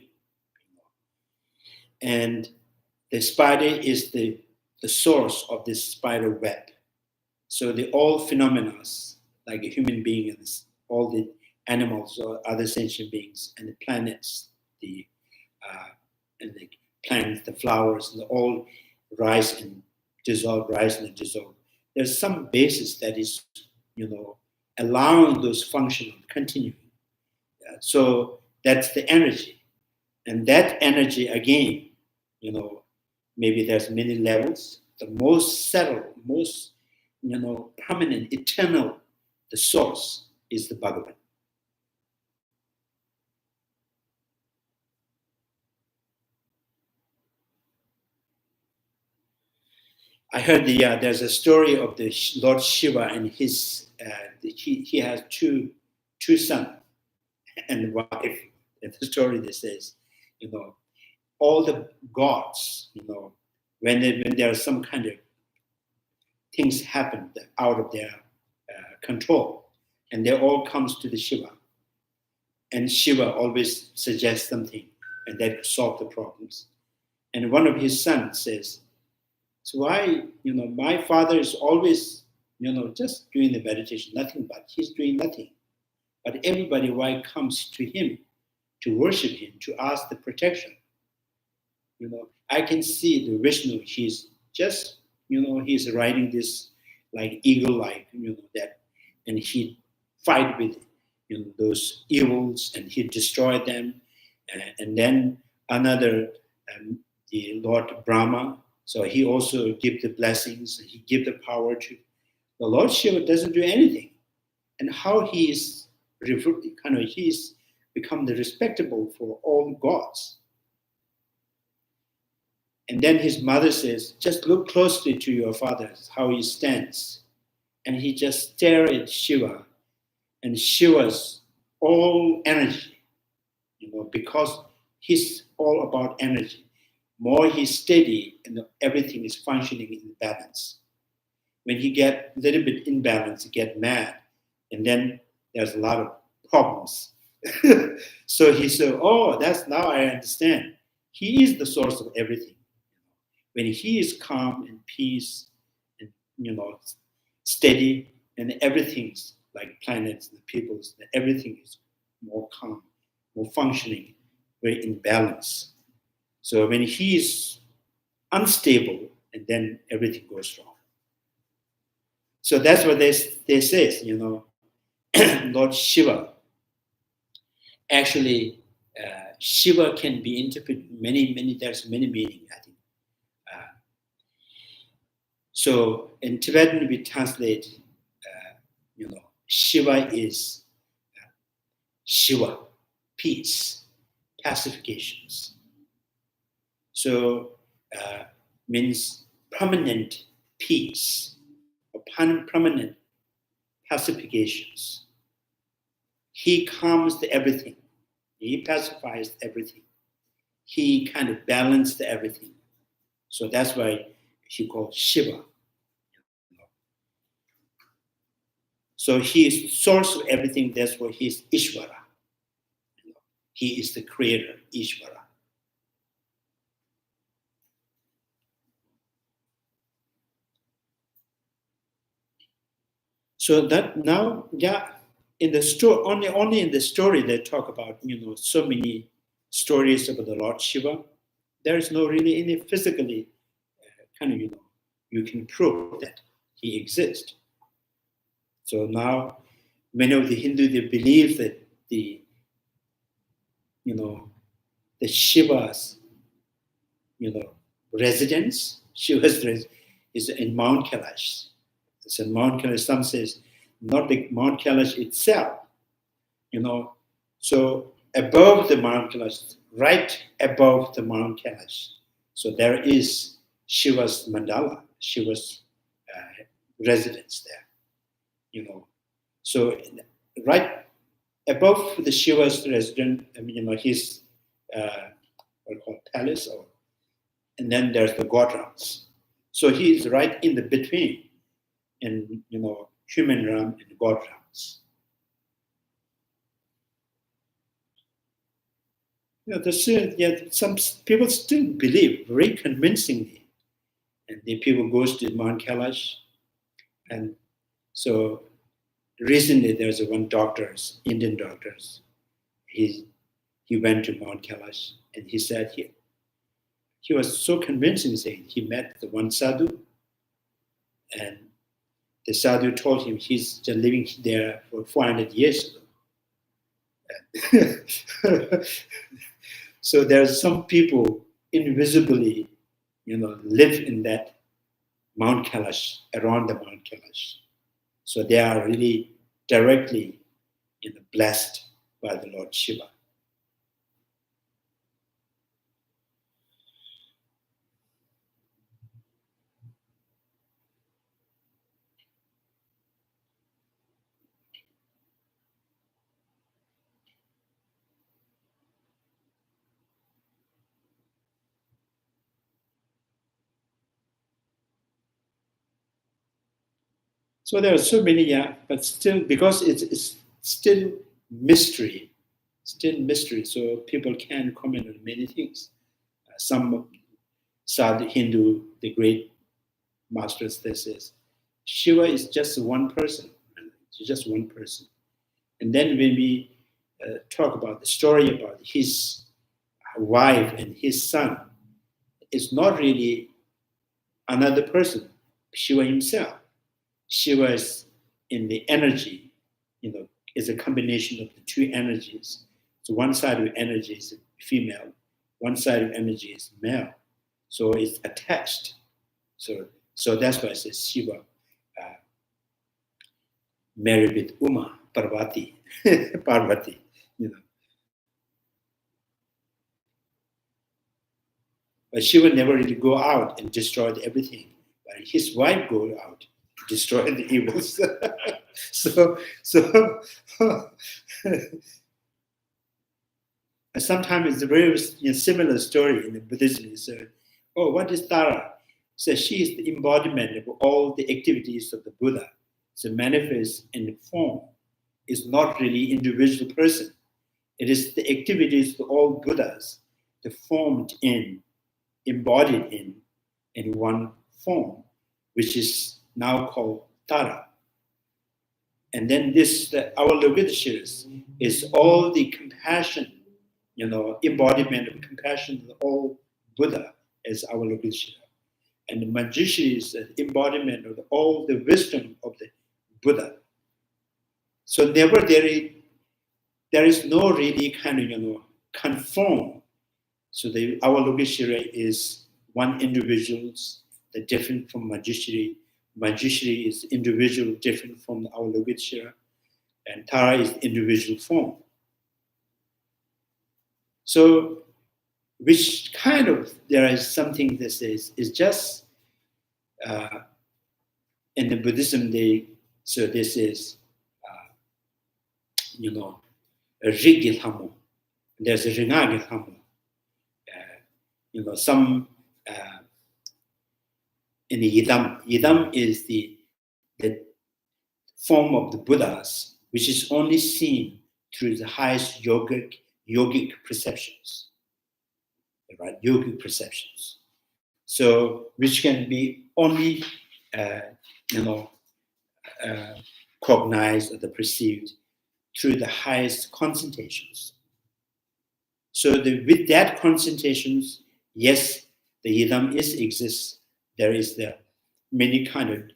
And the spider is the source of this spider web. So all phenomena, like a human being and all the animals or other sentient beings and the planets, and the plants, the flowers, and all rise and dissolve, rise and dissolve. There's some basis that is, allowing those functions to continue. So that's the energy. And that energy, again, maybe there's many levels. The most settled, most, permanent, eternal, the source is the Bhagavan. I heard there's a story of the Lord Shiva and his, he has two sons and wife. In the story that says, all the gods, when there are some kind of things happen out of their control, and they all comes to the Shiva. And Shiva always suggests something, and that solve the problems. And one of his sons says, so why, my father is always, just doing the meditation, nothing but, he's doing nothing. But everybody, why comes to him to worship him, to ask the protection? I can see the Vishnu, he's just, he's riding this like eagle-like, that, and he fight with, those evils, and he destroy them. And then another, the Lord Brahma, so he also give the blessings, he give the power to. The Lord Shiva doesn't do anything. And how he's become the respectable for all gods. And then his mother says, just look closely to your father, how he stands. And he just stares at Shiva, and Shiva's all energy, because he's all about energy. More he's steady and everything is functioning in balance. When he get a little bit imbalanced, he get mad, and then there's a lot of problems So he said, oh, that's now I understand. He is the source of everything. When he is calm and peace and steady, and everything's like planets and peoples, everything is more calm, more functioning, very in balance. So when he is unstable, and then everything goes wrong. So that's what they say, Lord Shiva. Actually, Shiva can be interpreted there's many meanings, I think. So in Tibetan, we translate, Shiva is Shiva, peace, pacifications. So means permanent peace, or permanent pacifications. He calms everything. He pacifies everything. He kind of balanced everything. So that's why he called Shiva. So he is source of everything. That's why he is Ishvara. He is the creator, Ishvara. So that now, in the story, only in the story they talk about, so many stories about the Lord Shiva. There is no really any physically you can prove that he exists. So now, many of the Hindu, they believe that the Shiva's, residence, is in Mount Kailash. It's in Mount Kailash. Some says not the Mount Kailash itself, So above the Mount Kailash, right above the Mount Kailash, so there is Shiva's mandala, Shiva's residence there, So right above the Shiva's residence, his what called palace, and then there's the god realms. So he is right in the between, in human realm and god realms. Some people still believe very convincingly, and the people goes to Mount Kailash, and so recently there's one doctor, Indian doctor. He went to Mount Kailash, and he said he was so convincing, saying he met the one sadhu, and the sadhu told him he's just living there for 400 years ago. So there's some people invisibly, live in that Mount Kailash, around the Mount Kailash. So they are really directly, blessed by the Lord Shiva. So there are so many, but still, because it's still mystery, so people can comment on many things. Some Sadhu Hindu, the great masters, they says, Shiva is just one person. It's just one person. And then when we talk about the story about his wife and his son, it's not really another person, Shiva himself. Shiva is in the energy, is a combination of the two energies. So one side of energy is female, one side of energy is male. So it's attached. So that's why it says Shiva married with Uma, Parvati, Parvati, But Shiva never really go out and destroyed everything. But his wife go out to destroy the evils. so sometimes it's a very similar story in the Buddhism. So, what is Tara? So she is the embodiment of all the activities of the Buddha. So manifest in the form is not really individual person. It is the activities of all Buddhas, the formed in, embodied in one form, which is now called Tara. And then this, our Avalokiteshvara is all the compassion, embodiment of compassion of all Buddha as our Avalokiteshvara. And the Manjushri is an embodiment of all the wisdom of the Buddha. So never there is no really kind of, conform. So our Avalokiteshvara is one individual, the different from Manjushri. Manjushri is individual, different from our Avalokiteshvara. And Tara is individual form. So, which kind of, there is something that says, is just, in the Buddhism, so this is, a Rigilhamu. There's a Ringagilhamu. Some, in the Yidam. Yidam is the form of the Buddhas, which is only seen through the highest yogic perceptions. Right? Yogic perceptions. So, which can be only, cognized or perceived through the highest concentrations. So, with that concentrations, yes, the Yidam exists. There is the many kind of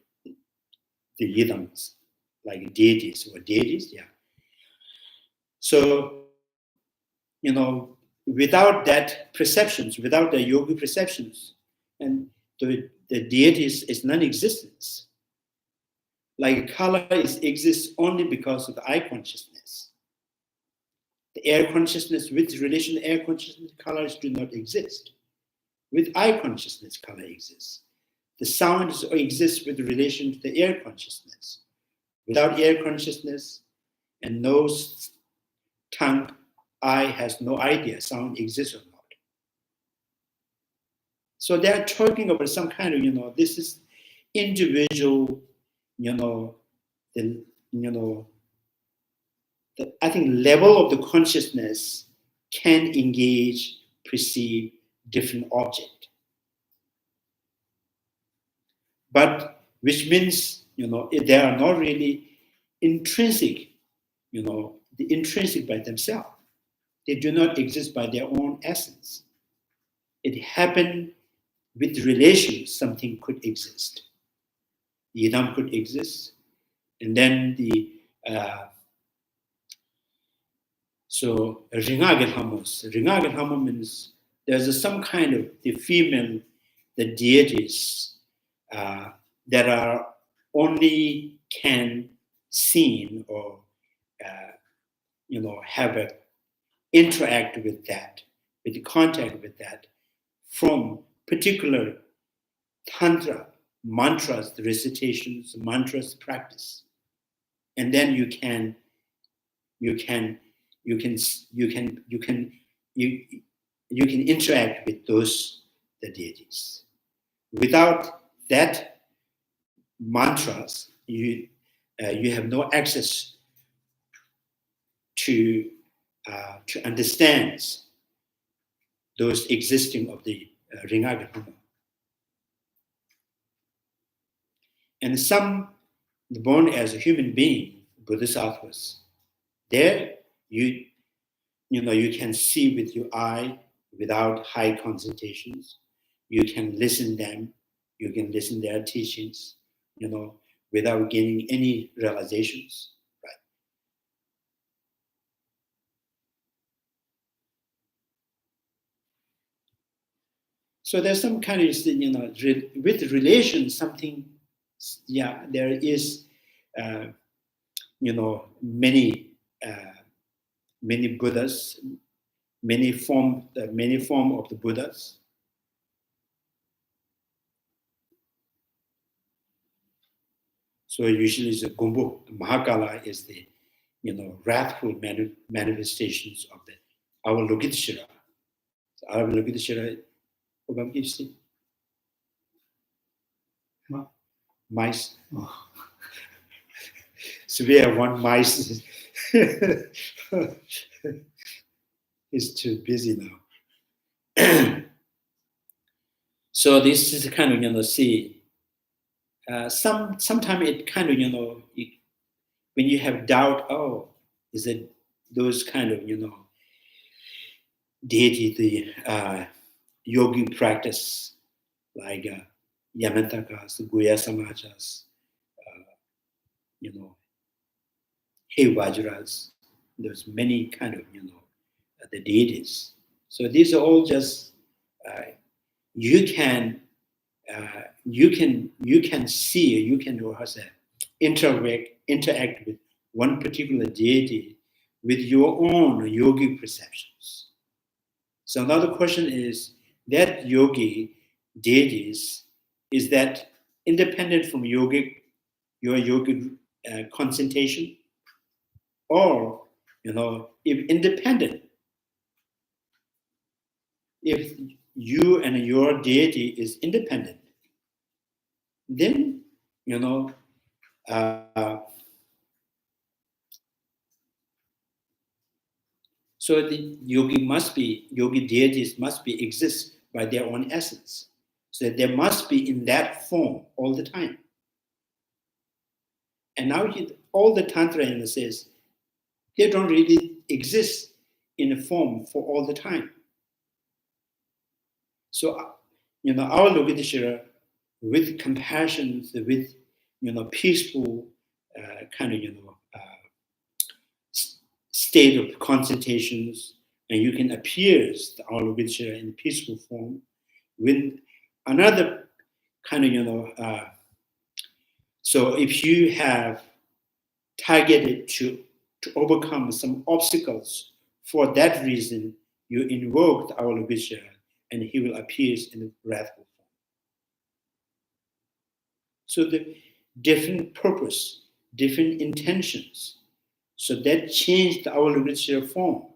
the Yidams, like deities or deities, yeah. So, without that perceptions, without the yogi perceptions, and the deities is non-existence. Like color exists only because of the eye consciousness. The air consciousness, with relation to air consciousness, colors do not exist. With eye consciousness, color exists. The sounds exist with relation to the air consciousness. Without air consciousness and nose, tongue, eye has no idea sound exists or not. So they're talking about some kind of, this is individual, I think level of the consciousness can engage, perceive different object. But which means, they are not really intrinsic, the intrinsic by themselves. They do not exist by their own essence. It happened with relations, something could exist. Yidam could exist. And then so Ringagilhamu means there's some kind of the female, the deities that are only can seen or have a interact with that, with the contact with that from particular tantra mantras, the recitations, mantras practice, and then you can interact with those the deities. Without that mantras, you have no access to understand those existing of the Ringagilhamu. And some born as a human being, Bodhisattvas, there you can see with your eye without high concentrations. You can listen them. You can listen their teachings, without gaining any realizations. Right? So there's some kind of, with relation, something. Yeah, there is, many Buddhas, many form of the Buddhas. So usually the Gumbo, Mahakala is the, wrathful manifestations of the Avalokiteshvara. So Avalokiteshvara, what you see? Mice. Oh. So we have one mice. He's too busy now. So this is kind of, see, sometimes it kind of, when you have doubt, oh, is it those kind of, deity, the yogic practice, like Yamentakas, Guya Samajas, Hey Vajras, there's many kind of, the deities. So these are all just, you can see, you can interact with one particular deity with your own yogic perceptions. So another question is, that yogi deities, is that independent from your yogic concentration? Or, if independent, if you and your deity is independent, then, so the yogi deities must be exist by their own essence. So they must be in that form all the time. And now all the Tantra says, they don't really exist in a form for all the time. So, our Lokitisha, with compassion, with, peaceful kind of, state of concentrations, and you can appear our Lokitisha in peaceful form, with another kind of, so if you have targeted to overcome some obstacles, for that reason, you invoke our Lokitisha, and he will appear in a wrathful form. So the different purpose, different intentions, so that changed our Lokitisha form.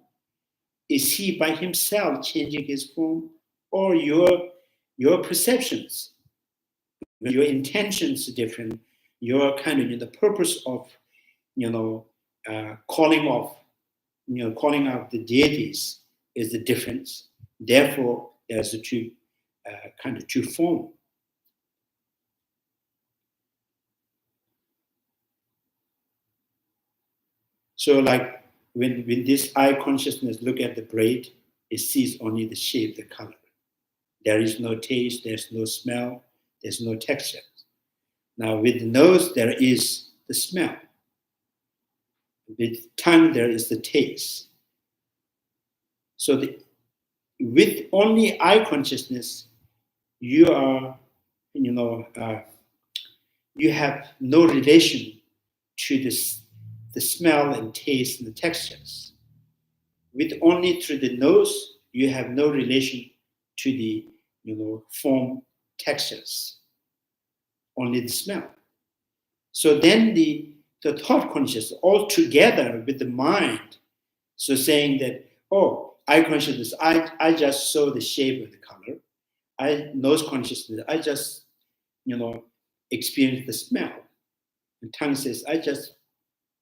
Is he by himself changing his form, or your perceptions, your intentions are different, your kind of, the purpose of, calling out the deities is the difference. Therefore, there's a two form. So, like when this eye consciousness look at the braid, it sees only the shape, the color. There is no taste, there's no smell, there's no texture. Now, with the nose, there is the smell. With tongue, there is the taste. So, with only eye consciousness, you are, you have no relation to the smell and taste and the textures. With only through the nose, you have no relation to the, form, textures. Only the smell. So then the thought consciousness all together with the mind, so saying that, oh, eye consciousness, I just saw the shape of the color. Nose consciousness, I just, experienced the smell. And tongue says, I just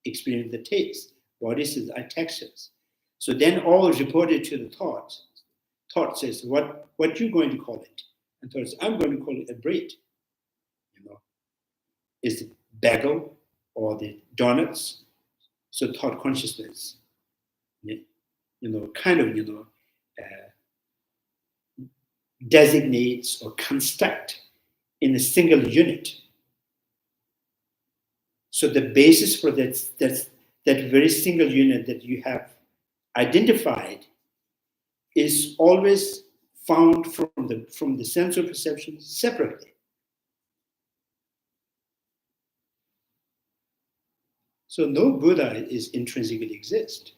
experienced the taste. Body says, I textures. So then all reported to the thought. Thought says, what you going to call it? And thought says, I'm going to call it a braid. Is it bagel or the donuts? So thought consciousness, kind of, designates or construct in a single unit. So the basis for that very single unit that you have identified is always found from the sensory perception separately. So no Buddha is intrinsically exist.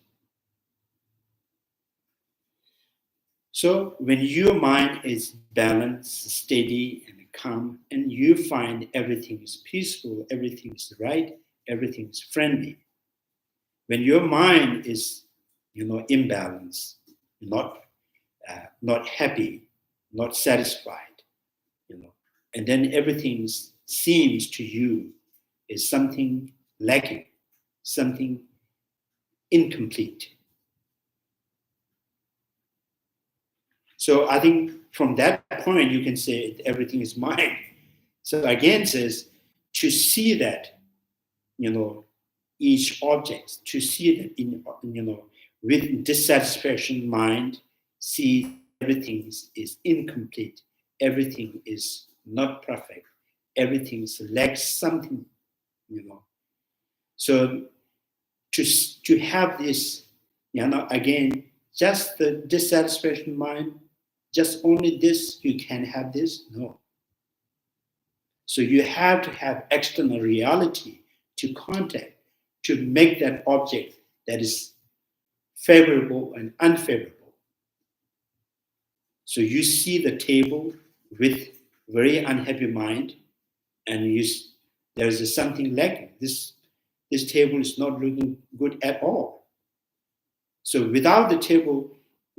So when your mind is balanced, steady, and calm, and you find everything is peaceful, everything is right, everything is friendly. When your mind is, imbalanced, not happy, not satisfied, and then everything seems to you is something lacking, something incomplete. So I think from that point, you can say everything is mind. So again, says to see that, each object, to see that with dissatisfaction mind, see everything is incomplete, everything is not perfect, everything lacks something, So to have this, again, just the dissatisfaction mind, just only this, you can have this? No. So you have to have external reality to contact, to make that object that is favorable and unfavorable. So you see the table with very unhappy mind, and there's something lacking. This table is not looking good at all. So without the table,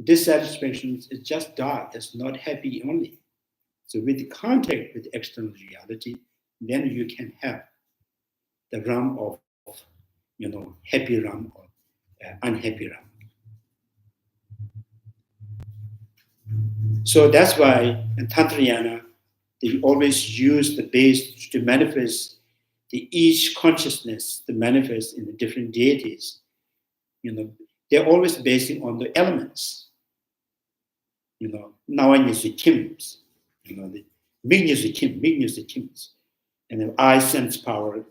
dissatisfaction is just dark. It's not happy only. So with the contact with external reality, then you can have the realm of happy realm or unhappy realm. So that's why in Tantrayana, they always use the base to manifest each consciousness, to manifest in the different deities. They're always basing on the elements. Nawanyikims, the Mignyusikims, and the I sense power.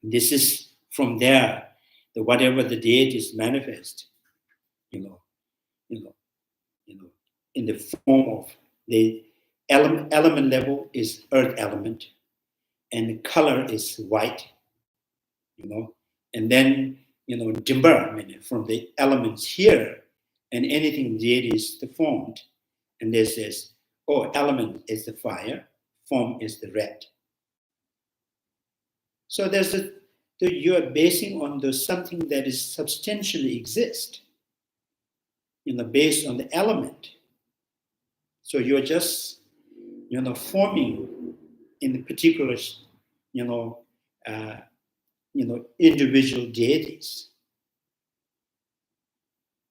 This is from there, whatever the deities manifest, in the form of the element level is earth element, and the color is white, and then timber, from the elements here, and anything deities formed, and this is element is the fire, form is the red. So you are basing on something that is substantially exist, based on the element. So you're just, forming in the particular, individual deities.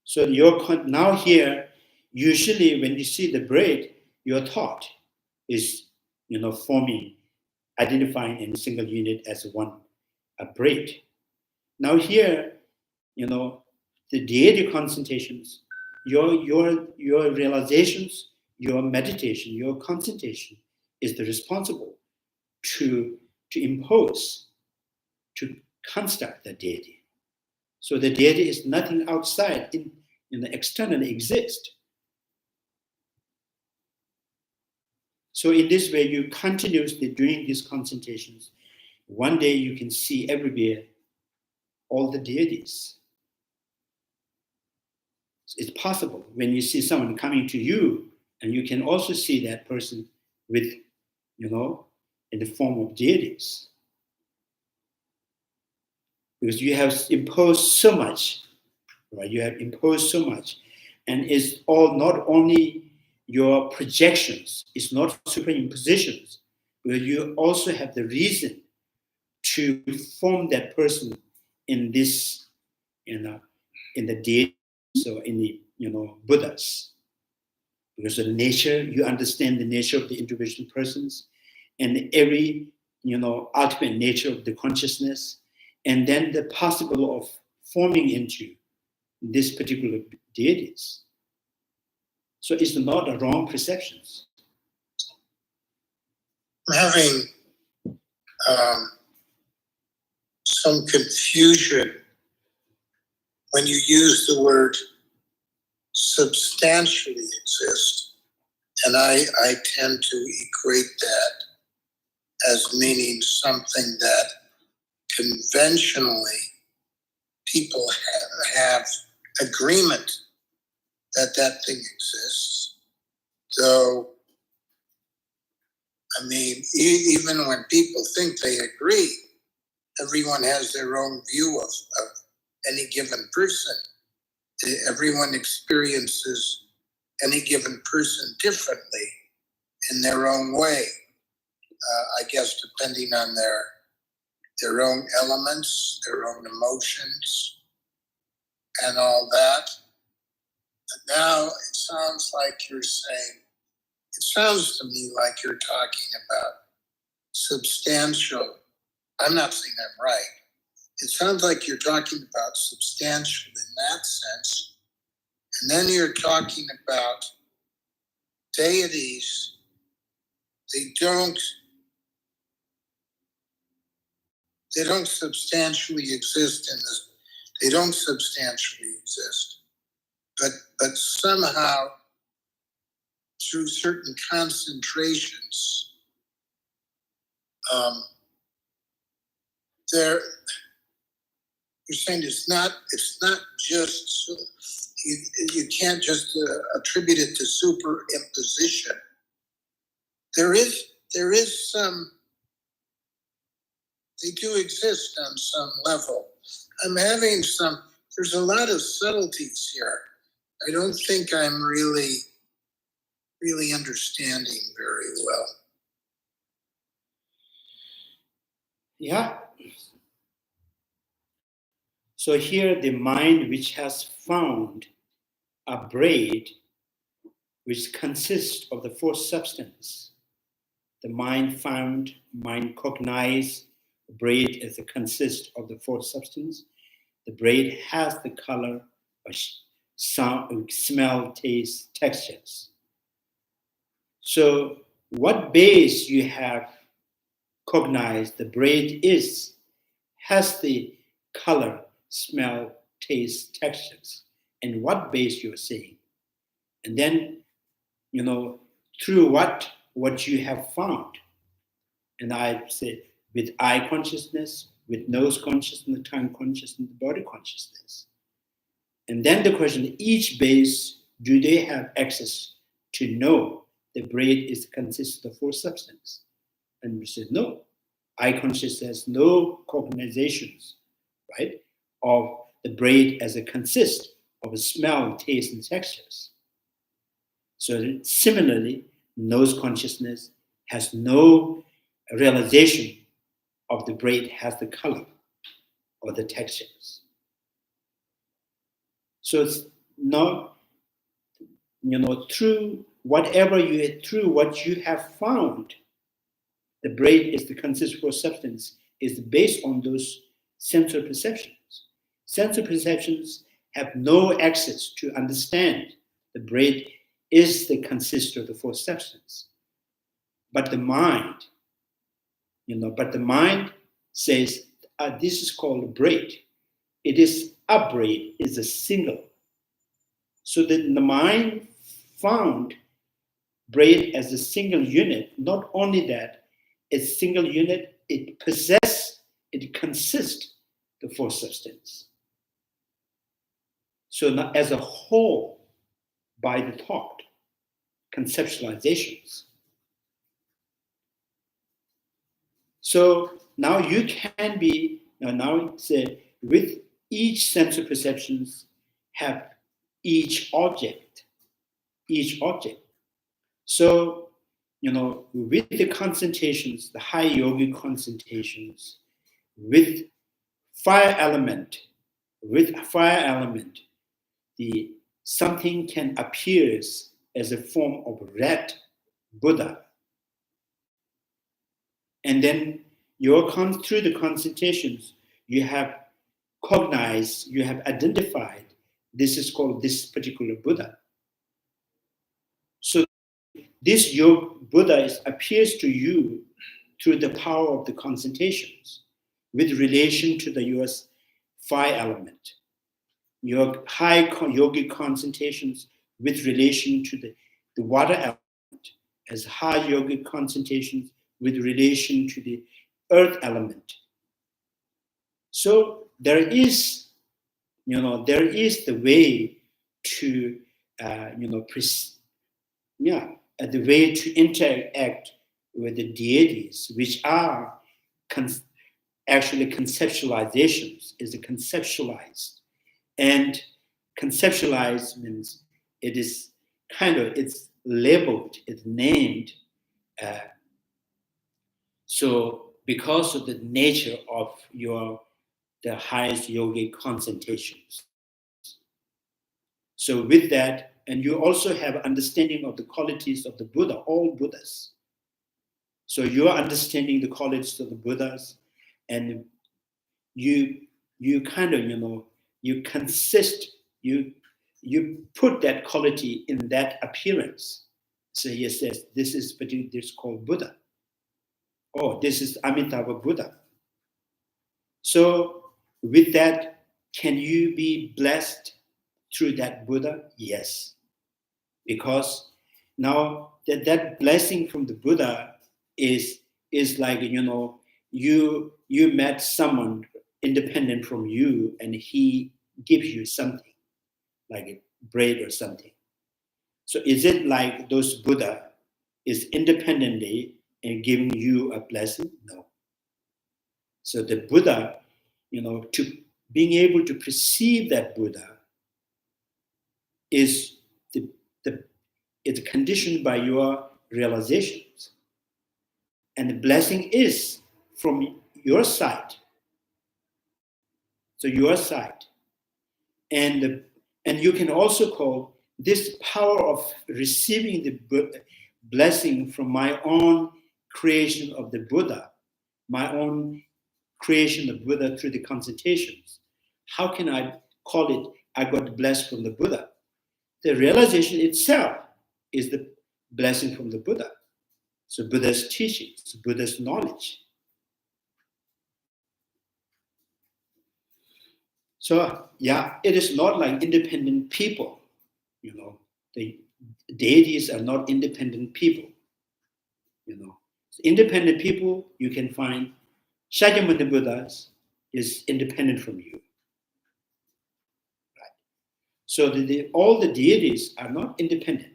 So now here, usually when you see the braid, your thought is, forming, identifying in a single unit as a braid. Now here, the deity concentrations, your realizations, your meditation, your concentration is the responsible to impose, to construct the deity. So the deity is nothing outside, externally exist. So in this way, you continuously doing these concentrations. One day you can see everywhere all the deities. It's possible when you see someone coming to you, and you can also see that person with, in the form of deities. Because you have imposed so much, right? You have imposed so much, and it's all not only your projections, it's not superimpositions, but you also have the reason to form that person in this, in the deity, so in the, Buddhas. Because of the nature, you understand the nature of the individual persons, and every, ultimate nature of the consciousness, and then the possible of forming into this particular deities. So it's not a wrong perceptions. I'm having some confusion when you use the word substantially exist, and I tend to equate that as meaning something that conventionally people have agreement that thing exists. So, I mean, even when people think they agree, everyone has their own view of any given person. Everyone experiences any given person differently in their own way. I guess depending on their own elements, their own emotions, and all that. And now it sounds like you're saying, it sounds to me like you're talking about substantial. I'm not saying I'm right. It sounds like you're talking about substantial in that sense. And then you're talking about deities. They don't substantially exist in this. They don't substantially exist. But somehow, through certain concentrations, you're saying it's not just, you can't just attribute it to superimposition. There is some, they do exist on some level. I'm having there's a lot of subtleties here. I don't think I'm really understanding very well. Yeah. So here the mind which has found a braid which consists of the four substance. The mind cognized the braid as it consists of the four substance. The braid has the color, sound, smell, taste, textures. So what base you have cognized the braid has the color, smell, taste, textures, and what base you're seeing. And then, through what you have found. And I say with eye consciousness, with nose consciousness, tongue consciousness, body consciousness. And then the question, each base, do they have access to know the braid consists of four substances? And we said, no. Eye consciousness has no cognizations, right, of the braid as it consists of a smell, taste, and textures. So similarly, nose consciousness has no realization of the braid has the color or the textures. So it's not, through what you have found, the braid is the consists of substance is based on those sensory perceptions. Sensory perceptions have no access to understand the braid is the consist of the four substance. But the mind, says, this is called a braid. It is a braid, is a single. So that the mind found braid as a single unit. Not only that, it's a single unit, it consists the four substance. So now as a whole, by the thought, conceptualizations. So now you can be, now say, with each sense of perceptions have each object. So, with the concentrations, the high yogic concentrations, with fire element, the something can appear as a form of red Buddha. And then through the concentrations, you have cognized, you have identified, this is called this particular Buddha. So this Buddha appears to you through the power of the concentrations with relation to the US fire element. Your high yogic concentrations with relation to the water element, as high yogic concentrations with relation to the earth element. So there is the way to, the way to interact with the deities, which are actually conceptualizations, is conceptualized. And conceptualized means it is it's labeled, it's named. So because of the nature of the highest yogic concentrations. So with that, and you also have understanding of the qualities of the Buddha, all Buddhas. So you are understanding the qualities of the Buddhas, and you kind of, you consist, you put that quality in that appearance. So he says, this is called Buddha. Oh, this is Amitabha Buddha. So with that, can you be blessed through that Buddha? Yes. Because now that blessing from the Buddha is like, you met someone independent from you and he gives you something, like a bread or something. So is it like those Buddha is independently and giving you a blessing? No. So the Buddha, to being able to perceive that Buddha is it's conditioned by your realizations. And the blessing is from your side. So your side. And you can also call this power of receiving the blessing from my own creation of the Buddha, my own creation of Buddha through the consultations. How can I call it, I got blessed from the Buddha? The realization itself is the blessing from the Buddha. So Buddha's teachings, Buddha's knowledge. So yeah, it is not like independent people. The deities are not independent people. Independent people, you can find Shakyamuni Buddhas is independent from you. Right? So all the deities are not independent.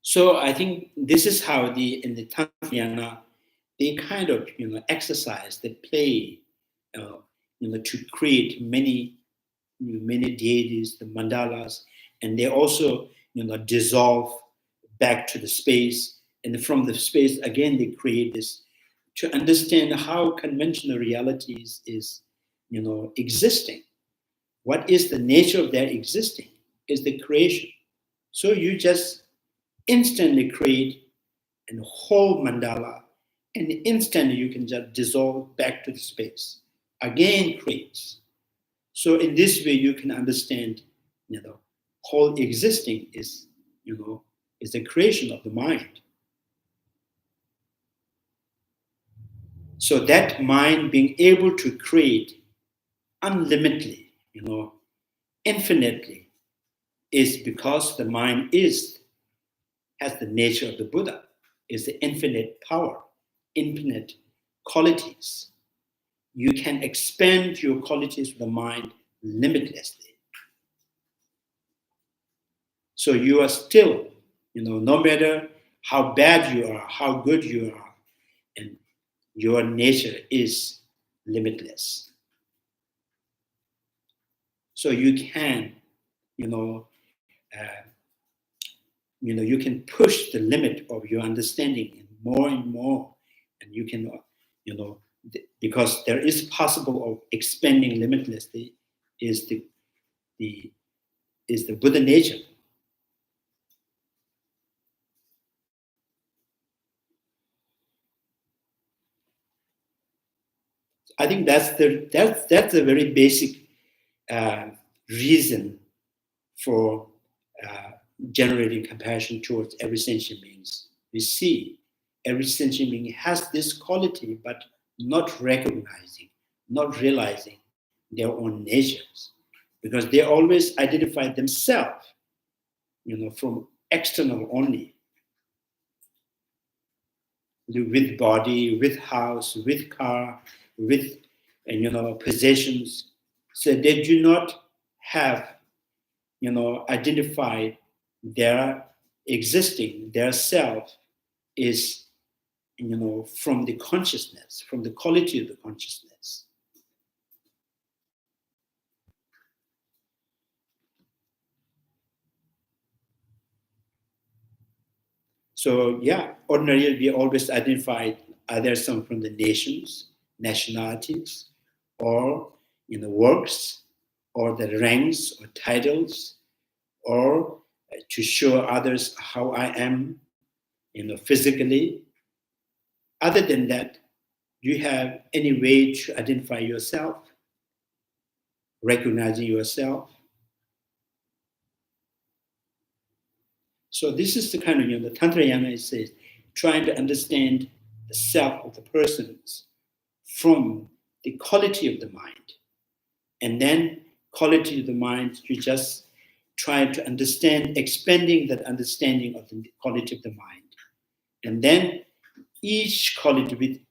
So I think this is how in the Tantrayana, they kind of exercise, they play, to create many deities, the mandalas, and they also dissolve back to the space, and from the space again they create this to understand how conventional realities is existing. What is the nature of their existing? Is the creation. So you just instantly create a whole mandala, and instantly you can just dissolve back to the space. Again creates. So in this way you can understand, whole existing is the creation of the mind. So that mind being able to create unlimitedly, infinitely, is because the mind has the nature of the Buddha, is the infinite power, infinite qualities. You can expand your qualities of the mind limitlessly. So you are still, no matter how bad you are, how good you are, and your nature is limitless. So you can, you can push the limit of your understanding more and more, and you can, because there is possible of expanding limitlessly, is the Buddha nature. I think that's the very basic reason for generating compassion towards every sentient being. We see every sentient being has this quality, but not recognizing, not realizing their own natures, because they always identify themselves, from external only, with body, with house, with car, with possessions. So they do not have identified their existing, their self is from the consciousness, from the quality of the consciousness. So yeah, ordinarily we always identify either some from the nations, nationalities, or works, or the ranks or titles, or to show others how I am, physically. Other than that, do you have any way to identify yourself, recognizing yourself? So this is the kind of, the Tantrayana says, trying to understand the self of the persons from the quality of the mind. And then quality of the mind, you just try to understand, expanding that understanding of the quality of the mind. And then each quality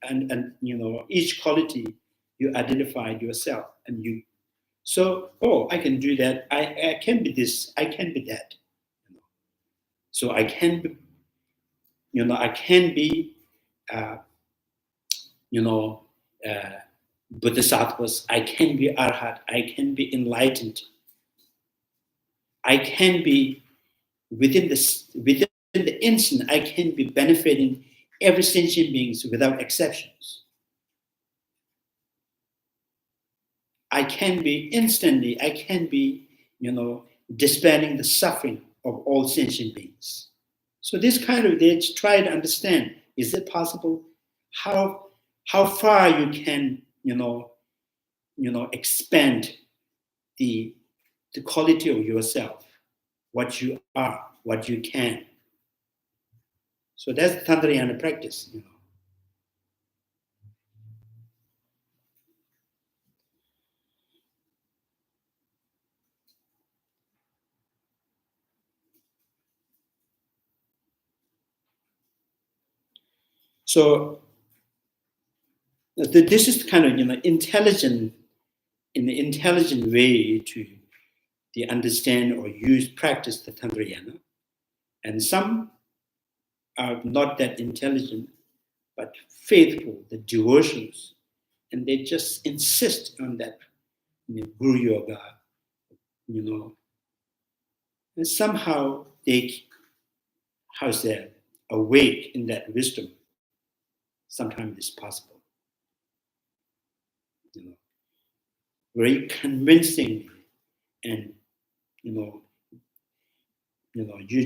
each quality you identified yourself, and you, so, I can do that, I can be this, I can be that. So I can be, I can be Bodhisattvas, I can be Arhat, I can be enlightened, I can be within the instant, I can be benefiting every sentient beings without exceptions. I can be instantly, I can be, dispelling the suffering of all sentient beings. So this kind of, they try to understand, is it possible? How far you can, expand the quality of yourself, what you are, what you can. So that's Tantrayana practice, So this is kind of, intelligent, in the intelligent way to understand or practice the Tantrayana. And some are not that intelligent, but faithful, the devotions, and they just insist on that Guru Yoga, and somehow they, awake in that wisdom. Sometimes it's possible, very convincingly, and you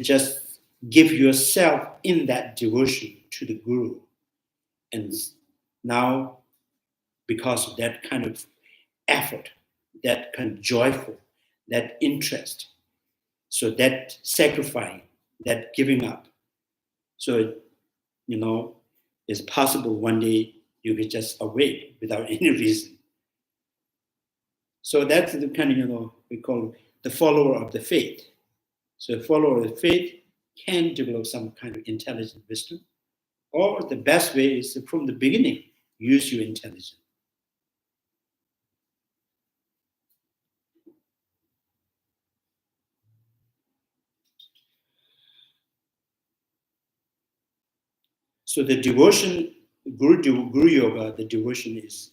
just give yourself in that devotion to the Guru, and now, because of that kind of effort, that kind of joyful, that interest, so that sacrifice, that giving up, so it's possible one day you could just awake without any reason. So that's the kind of, we call the follower of the faith. So a follower of the faith can develop some kind of intelligent wisdom, or the best way is to, from the beginning, use your intelligence. So the devotion, Guru Yoga, the devotion is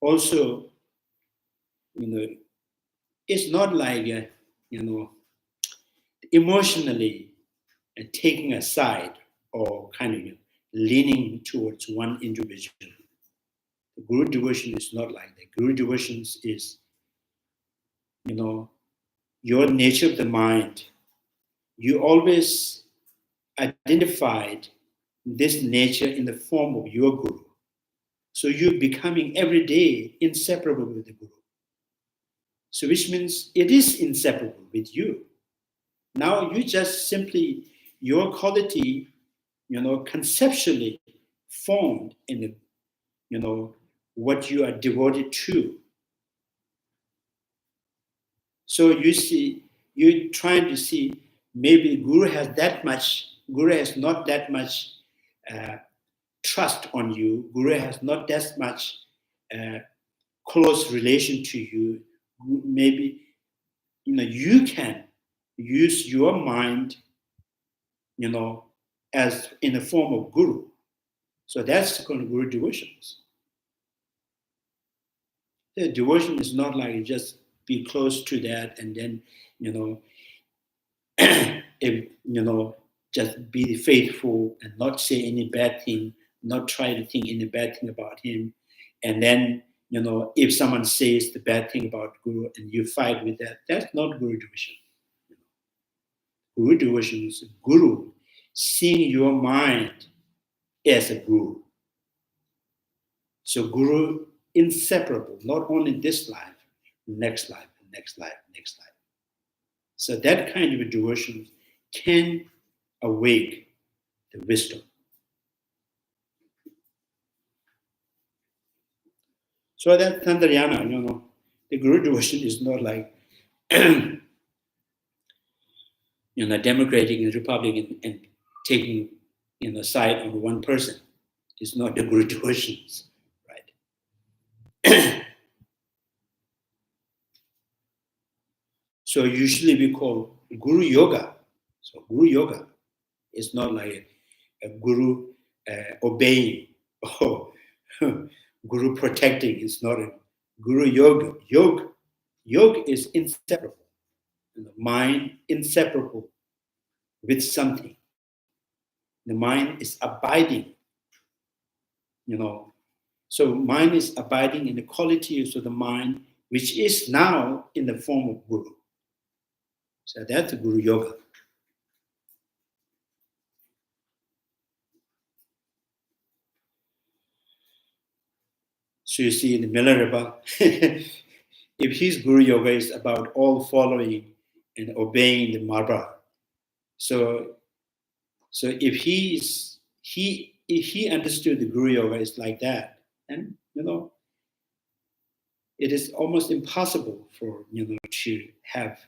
also, it's not like, emotionally taking a side or kind of leaning towards one individual. The Guru devotion is not like that. Guru devotion is, your nature of the mind. You always identified this nature in the form of your Guru. So you're becoming every day inseparable with the Guru. So which means it is inseparable with you. Now you just simply, your quality, conceptually formed in the, what you are devoted to. So you see, you're trying to see, maybe Guru has not that much trust on you. Guru has not that much close relation to you. Maybe, you can use your mind, as in the form of Guru. So that's the kind of Guru devotions. The devotion is not like you just be close to that and then, if, just be faithful and not say any bad thing, not try to think any bad thing about him. And then, if someone says the bad thing about Guru and you fight with that, that's not Guru devotion. Guru devotion is Guru seeing your mind as a Guru. So Guru inseparable, not only this life, next life, next life, next life. So that kind of a devotion can awake the wisdom. So that Tantrayana, the Guru devotion is not like democratic and republican and taking side on one person. It's not the Guru devotions, right? So usually we call Guru Yoga. So Guru Yoga is not like a Guru obeying or Guru protecting. It's not a Guru Yoga. Yoga is inseparable. The mind inseparable with something. The mind is abiding. So mind is abiding in the qualities of the mind, which is now in the form of Guru. So that's the Guru Yoga. So you see in the Milarepa, if his Guru Yoga is about all following and obeying the Marba, so if he understood the Guru Yoga is like that, and it is almost impossible for to have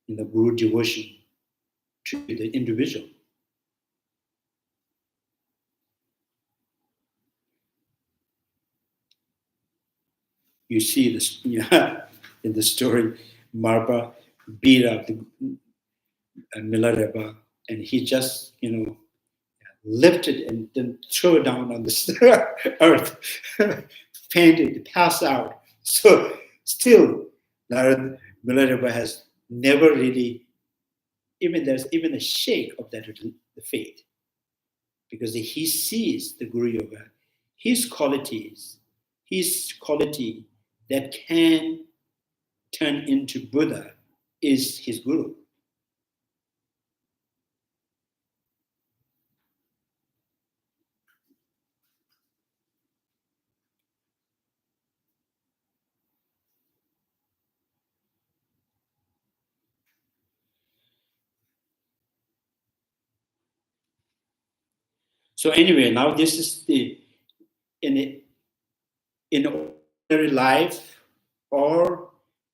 Guru devotion to the individual. You see this in the story, Marba beat up the Milarepa, and he just lifted and then threw it down on the earth, fainted, passed out. So still, Milarepa has never really, there's even a shake of that the faith, because he sees the Guru Yoga, his quality that can turn into Buddha is his Guru. So anyway, now this is in ordinary life, or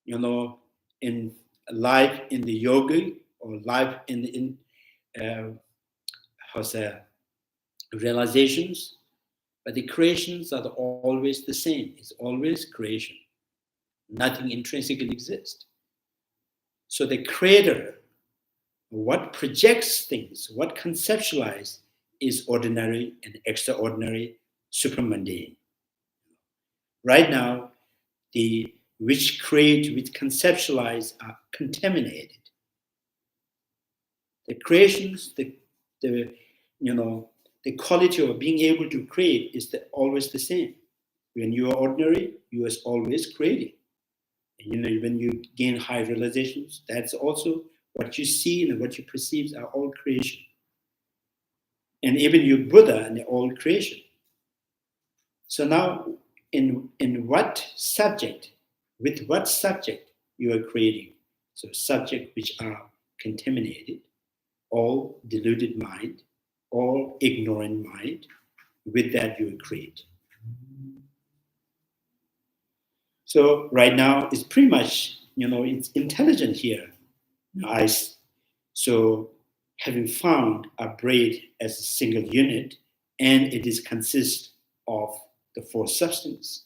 in life in the yoga, or life in realizations, but the creations are always the same. It's always creation. Nothing intrinsically exists. So the creator, what projects things, what conceptualizes, is ordinary and extraordinary, supramundane. Right now, which create, which conceptualize are contaminated. The creations, the quality of being able to create is always the same. When you are ordinary, you are always creating. And when you gain high realizations, that's also what you see and what you perceive are all creation. And even you Buddha and all creation. So now, in what subject, with what subject you are creating? So subject which are contaminated, all deluded mind, all ignorant mind, with that you will create. So right now it's pretty much, it's intelligent here. So having found a braid as a single unit, and it is consists of the four substance.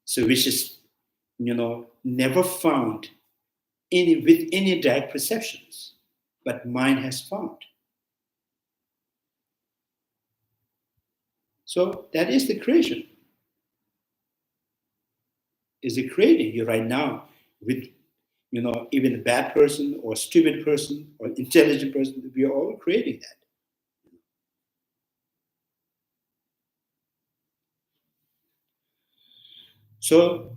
So which is, never found with any direct perceptions, but mind has found. So that is the creation. Is it creating you right now with even a bad person or stupid person or intelligent person, we are all creating that. So,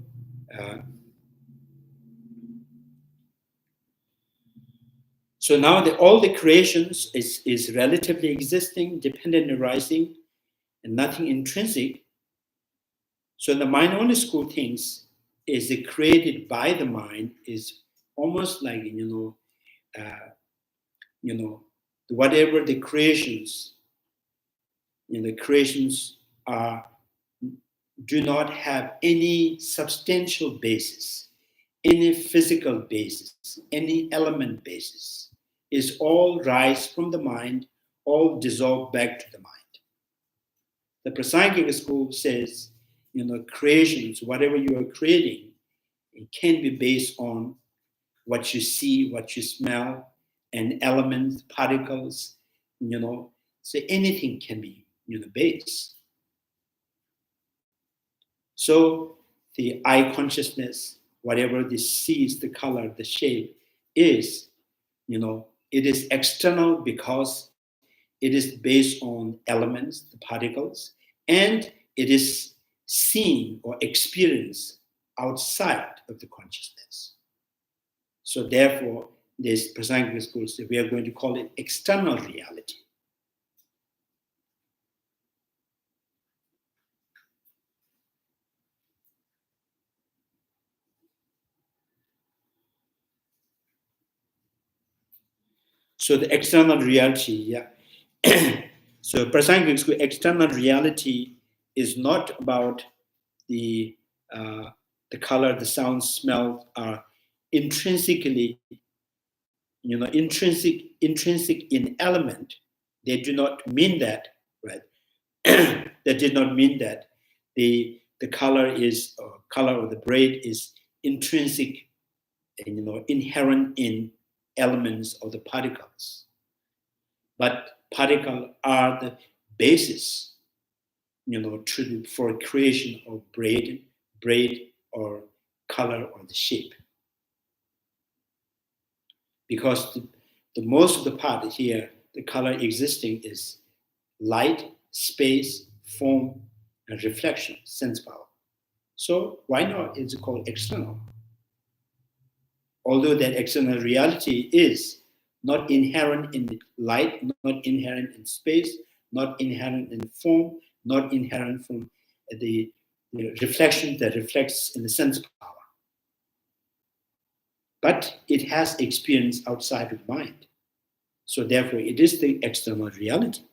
now all the creations is relatively existing, dependent arising, and nothing intrinsic. So the mind-only school thinks is created by the mind is almost like whatever the creations, the creations do not have any substantial basis, any physical basis, any element basis. Is all rise from the mind, all dissolve back to the mind. The Prasangic school says, creations, whatever you are creating, it can be based on what you see, what you smell, and elements, particles, so anything can be, base. So the eye consciousness, whatever this sees, the color, the shape is, it is external because it is based on elements, the particles, and it is seen or experienced outside of the consciousness. So therefore, this Prasangic school says we are going to call it external reality. So the external reality, so Prasangic school, external reality is not about the color, the sound, smell are intrinsically, intrinsic in element. They do not mean that, right? That did not mean that the color is color of the braid is intrinsic and inherent in elements of the particles. But particles are the basis, for creation of braid or color or the shape. Because the most of the part here, the color existing is light, space, form, and reflection, sense power. So why not? It's called external. Although that external reality is not inherent in light, not inherent in space, not inherent in form, not inherent from the reflection that reflects in the sense power. But it has experience outside of mind. So therefore, it is the external reality.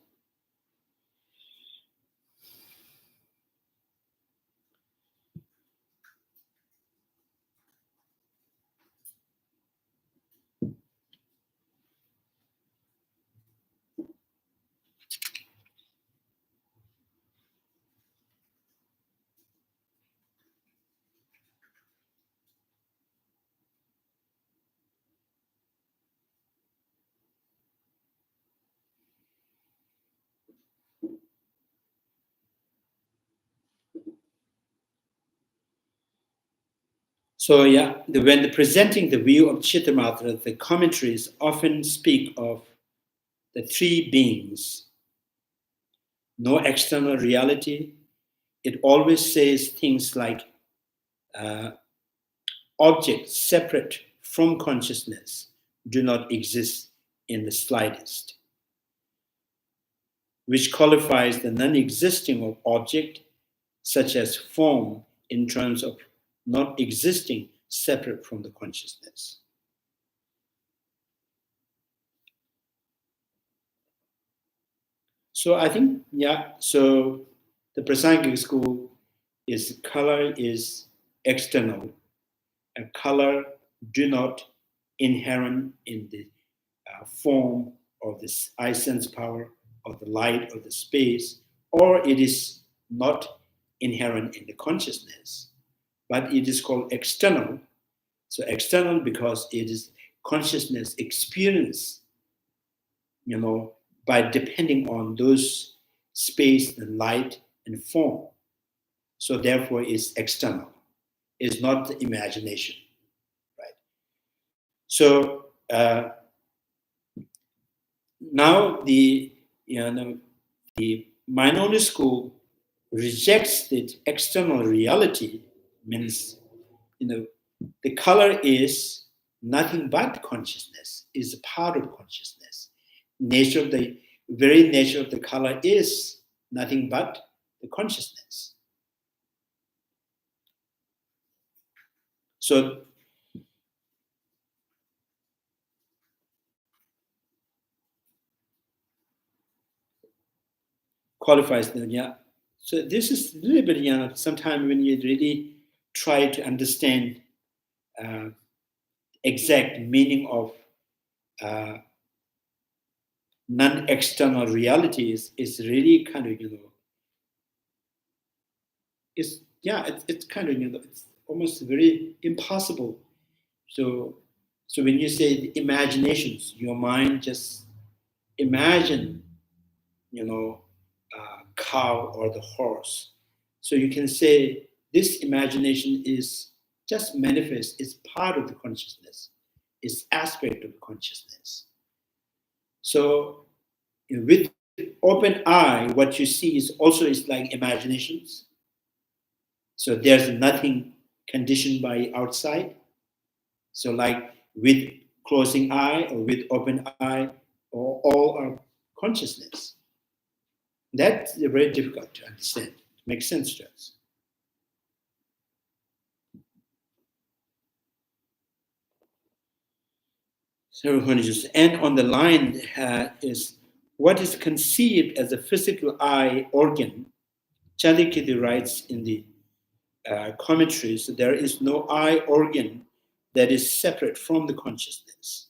So when presenting the view of Cittamatra, the commentaries often speak of the three beings. No external reality. It always says things like objects separate from consciousness do not exist in the slightest, which qualifies the non-existing of object, such as form, in terms of not existing separate from the consciousness. So I think, so the Prasangic school is color is external, and color do not inherent in the form of this eye sense power, of the light, of the space, or it is not inherent in the consciousness, but it is called external. So external because it is consciousness experience, by depending on those space and light and form. So therefore it's external. It's not the imagination, right? So now the minority school rejects the external reality, means the color is nothing but consciousness, is a part of consciousness. Very nature of the color is nothing but the consciousness. So qualifies them, yeah. So this is a little bit, sometimes when you really try to understand exact meaning of non-external realities, is really kind of, it's kind of, it's almost very impossible. So when you say imaginations, your mind just imagine, cow or the horse. So you can say this imagination is just manifest, it's part of the consciousness, it's aspect of consciousness. So with open eye, what you see is also is like imaginations. So there's nothing conditioned by outside. So like with closing eye or with open eye, or all are consciousness. That's very difficult to understand. It makes sense to us. So we're going to just end on the line is what is conceived as a physical eye organ. Chandrakirti writes in the commentaries that there is no eye organ that is separate from the consciousness.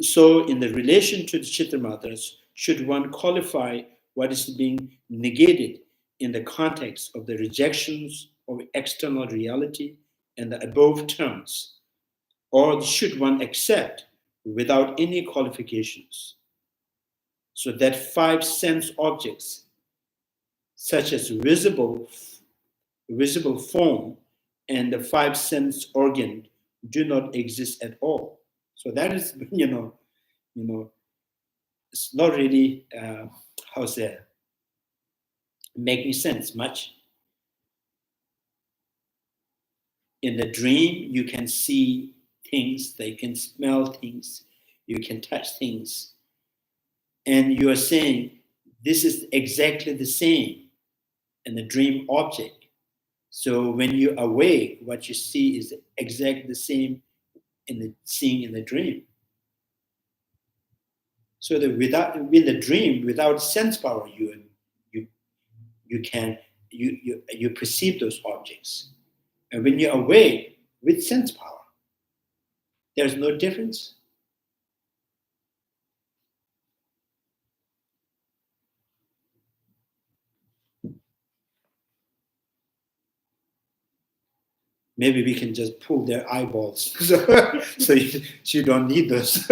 So in the relation to the Cittamatra, should one qualify what is being negated in the context of the rejections of external reality and the above terms, or should one accept without any qualifications? So that 5 sense objects, such as visible form and the 5 sense organ, do not exist at all. So that is, it's not really, making sense much. In the dream, you can see things, they can smell things, you can touch things. And you are saying, this is exactly the same in the dream object. So when you awake, what you see is exactly the same seeing in the dream. So that in the dream, without sense power, you perceive those objects. And when you awake with sense power, there's no difference. Maybe we can just pull their eyeballs, so you don't need those.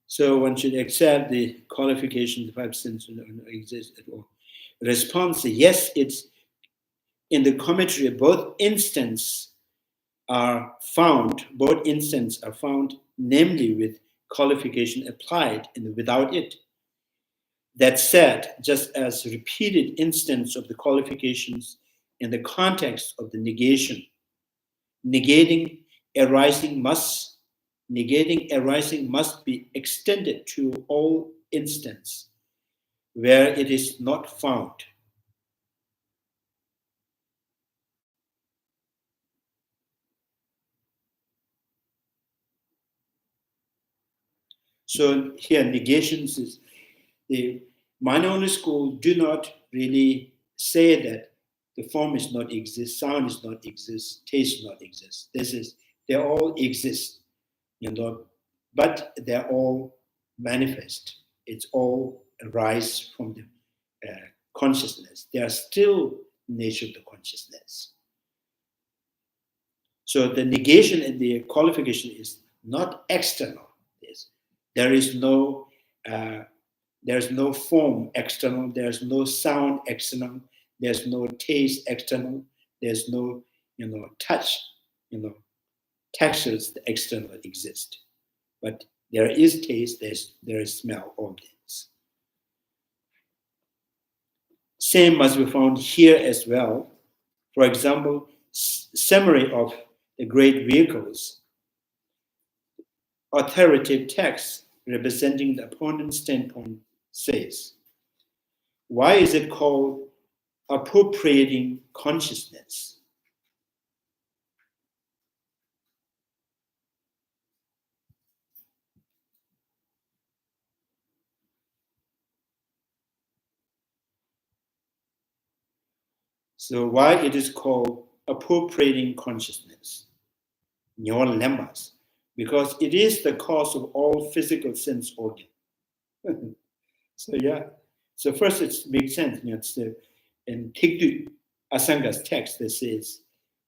So one should accept the qualification, the 5 senses don't exist at all. Response: yes, it's in the commentary. Both instances are found, namely with qualification applied and without it. That said, just as repeated instance of the qualifications in the context of the negation, negating arising must be extended to all instances where it is not found. So here, negations is the minority school do not really say that the form is not exist, sound is not exist, taste is not exist. They all exist, but they're all manifest. It's all arise from the consciousness. They are still nature of the consciousness. So the negation and the qualification is not external. There is no There's no form external. There's no sound external. There's no taste external. There's no, touch, textures external exist. But there is taste, there is smell, all things. Same must be found here as well. For example, summary of the great vehicles, authoritative text representing the opponent's standpoint says, why is it called appropriating consciousness? So why it is called appropriating consciousness? Your lemmas, because it is the cause of all physical sense organ. So yeah, so first it makes sense. It's in Tigdu Asanga's text that says,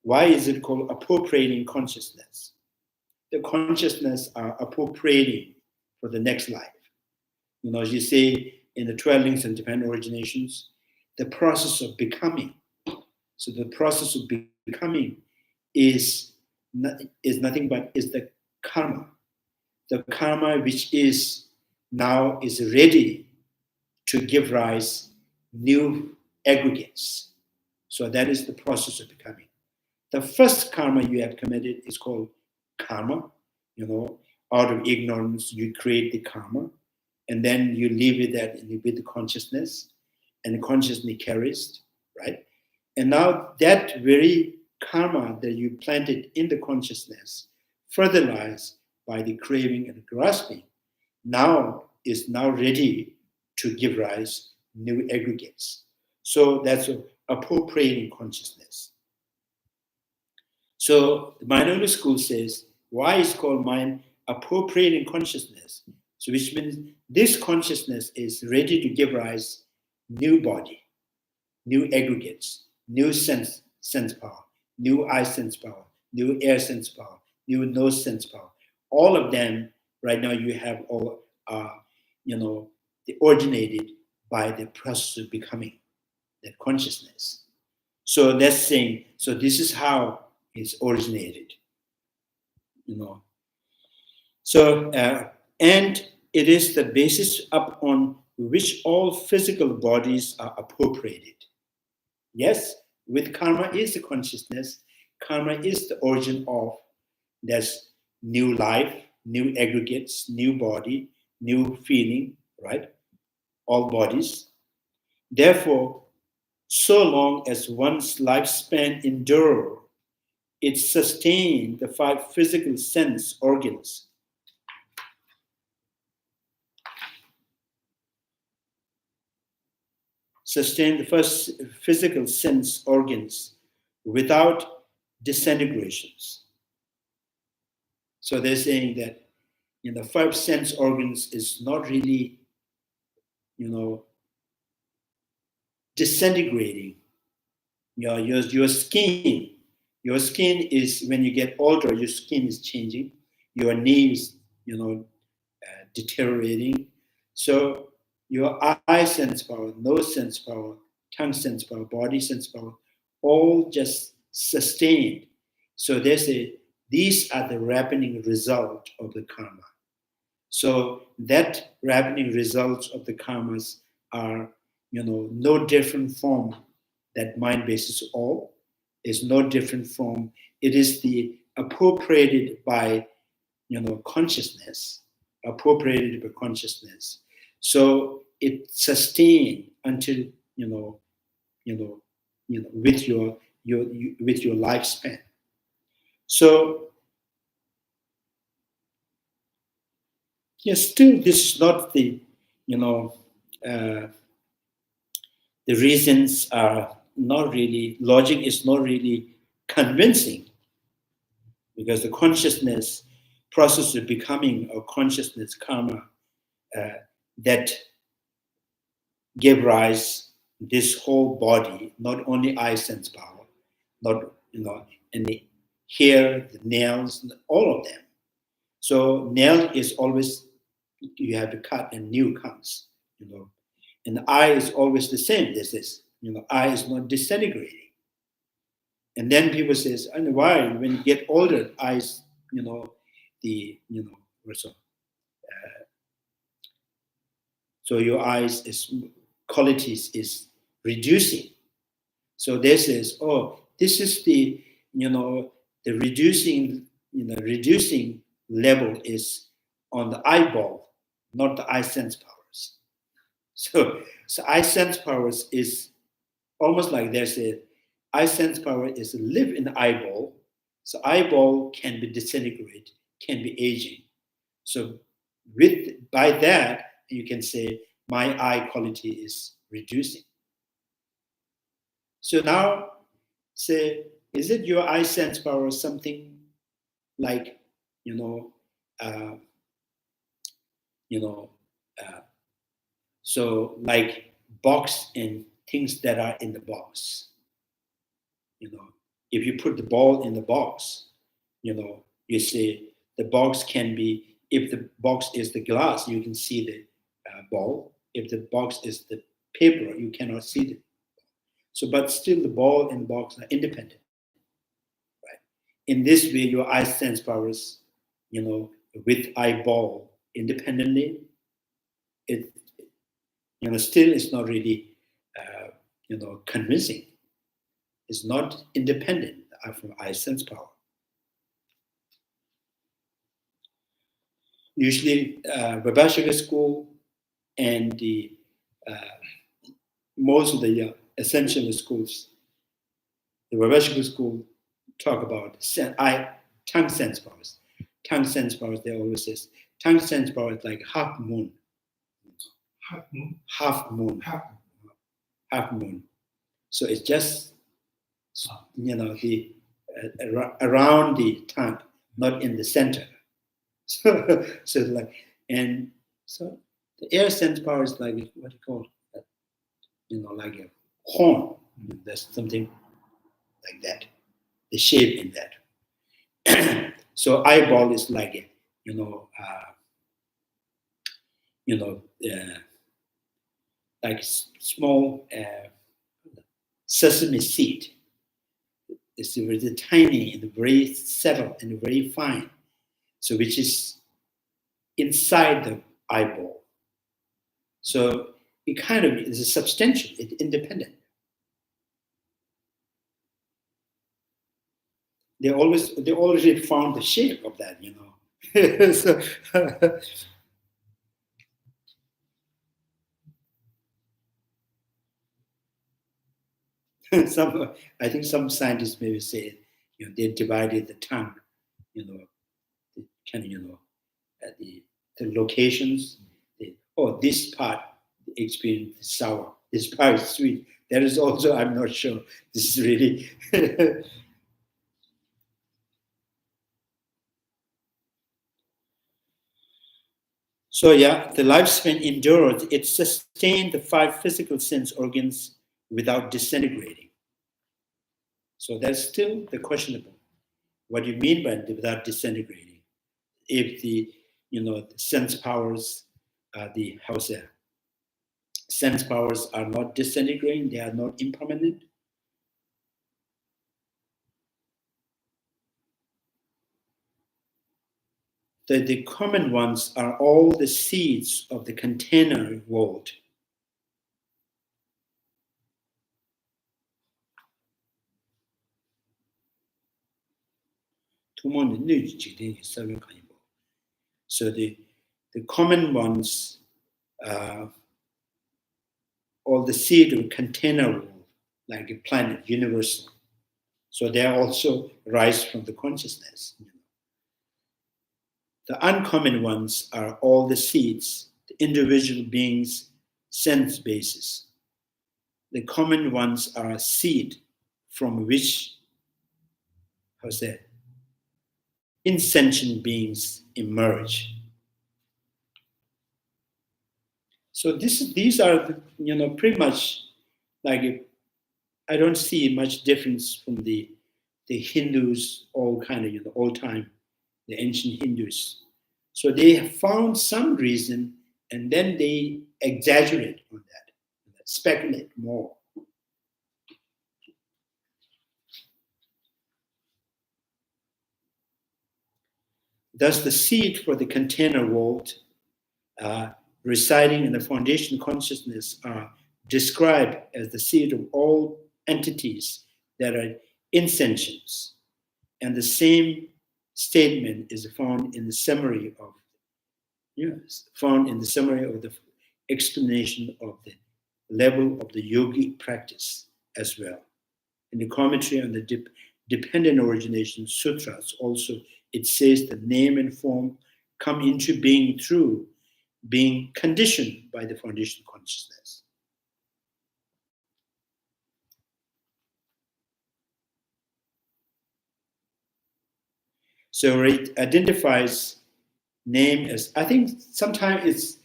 why is it called appropriating consciousness? The consciousness are appropriating for the next life. As you say in the 12 links and dependent originations, the process of becoming. So the process of becoming is nothing but is the karma. The karma which is now is ready to give rise new aggregates. So that is the process of becoming. The first karma you have committed is called karma. Out of ignorance, you create the karma, and then you live with that with the consciousness, and the consciousness carries, right? And now that very karma that you planted in the consciousness, fertilized by the craving and grasping, is now ready to give rise new aggregates. So that's appropriating consciousness. So the minority school says, why is called mind appropriating consciousness? So which means this consciousness is ready to give rise new body, new aggregates, new sense power, new eye sense power, new air sense power, new nose sense power. All of them right now you have all they originated by the process of becoming, that consciousness. So that's saying, so this is how it's originated, So, and it is the basis upon which all physical bodies are appropriated. Yes, with karma is the consciousness. Karma is the origin of there's new life, new aggregates, new body, new feeling, right? All bodies. Therefore, so long as one's lifespan endure, it sustains the 5 physical sense organs. Sustain the first physical sense organs without disintegrations. So they're saying that the 5 sense organs is not really, disintegrating. Your skin is, when you get older, your skin is changing. Your knees, deteriorating. So your eye sense power, nose sense power, tongue sense power, body sense power, all just sustained. So they say these are the ripening result of the karma. So that ripening results of the karmas are, no different from that mind basis all, is no different from, it is the appropriated by, consciousness, appropriated by consciousness. So it sustained until, with your lifespan. So, yes, still this is not the, the reasons are not really, logic is not really convincing, because the consciousness process of becoming a consciousness karma that gave rise this whole body, not only eye sense power, not, and the hair, the nails, all of them. So nail is always, you have to cut and new comes. you know, and the I is always the same. This is, you know, I is not disintegrating. And then people says, and why? When you get older, eyes, you know, the, you know, also, so your eyes is qualities is reducing. So this is, oh, this is the, you know, the reducing, you know, reducing level is on the eyeball, not the eye sense powers. So eye sense powers is almost like there's a eye sense power is live in the eyeball. So eyeball can be disintegrate, can be aging. So by that, you can say my eye quality is reducing. So now say, is it your eye sense power something like, you know, so like box and things that are in the box. You know, if you put the ball in the box, you know, you say the box can be, if the box is the glass, you can see the ball. If the box is the paper, you cannot see it. So, but still the ball and the box are independent, right? In this way, your eye sense powers, you know, with eyeball independently, it, you know, still is not really, you know, convincing. It's not independent from eye sense power. Usually, Vibhashika school and the most of the essential schools, the Vibhashika school talk about tongue sense powers. Tongue sense powers, they always say, tongue sense power is like half moon. Half moon. Half moon. Half moon. So it's just, you know, the around the tongue, not in the center. So like, and so the air sense power is like, what do you call it? You know, like a horn. There's something like that. The shape in that. So eyeball is like a, like small sesame seed. It's very tiny and very subtle and very fine. So which is inside the eyeball. So it kind of is substantial, it's independent. They already found the shape of that, you know. So, I think some scientists maybe say, you know, they divided the tongue, you know, at the locations. This part experience sour, this part is sweet. That is also, I'm not sure. This is really. So yeah, the lifespan endures. It sustained the 5 physical sense organs without disintegrating. So that's still the questionable. What do you mean by without disintegrating? If the, you know, the sense powers, sense powers are not disintegrating, they are not impermanent. The common ones are all the seeds of the container world. So the common ones, all the seed of container world, like a planet, universal. So they also rise from the consciousness. The uncommon ones are all the seeds, the individual beings' sense bases. The common ones are a seed from which, insentient beings emerge. So these are, you know, pretty much like, I don't see much difference from the Hindus, all kind of, you know, old time, the ancient Hindus. So they have found some reason and then they exaggerate on that, speculate more. Thus, the seed for the container world residing in the foundation consciousness are described as the seed of all entities that are insentient. And the same statement is found in the summary of the explanation of the level of the yogic practice as well. In the commentary on the dependent origination sutras also, it says the name and form come into being through being conditioned by the foundation consciousness. So it identifies name as, I think sometimes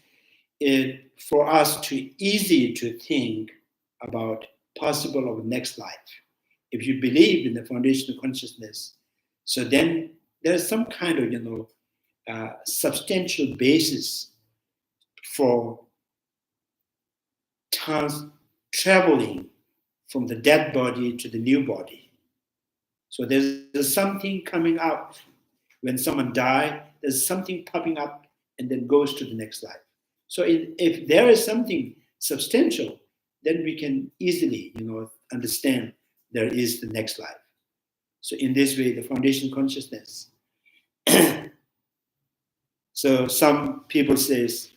it's for us too easy to think about possible of next life. If you believe in the foundation of consciousness, so then there's some kind of, substantial basis for traveling from the dead body to the new body. So there's something coming out. When someone dies, there's something popping up and then goes to the next life. So if there is something substantial, then we can easily, understand there is the next life. So in this way, the foundation consciousness. So some people says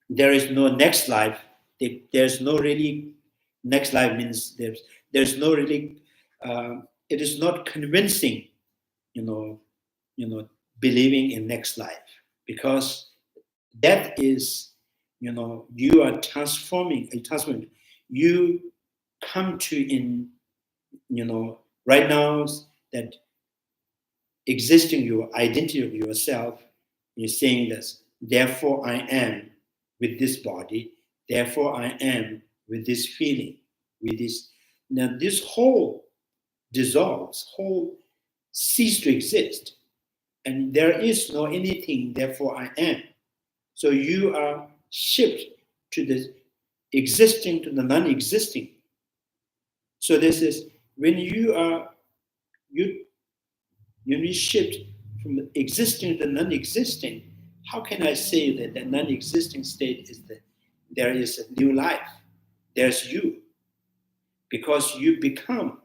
there is no next life. There's no really next life means there's no really. It is not convincing, believing in next life, because that is, you are transforming. You come to right now that existing your identity of yourself, you're saying this, therefore I am with this body, therefore I am with this feeling, with this. Now this whole dissolves, whole cease to exist. And there is no anything, therefore I am. So you are shifted to the existing to the non-existing. So this is when you shift from the existing to the non-existing. How can I say that the non-existing state is there is a new life? There's you, because you become.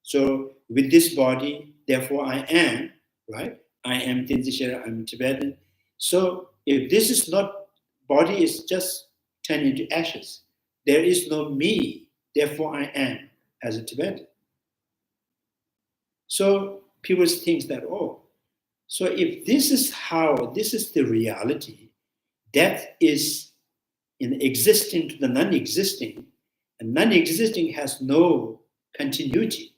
So with this body, therefore I am, right? I am Tenzin, I'm Tibetan. So if this is not, body is just turned into ashes. There is no me, therefore I am as a Tibetan. So people think that, so if this is the reality, death is in existing to the non-existing, and non-existing has no continuity.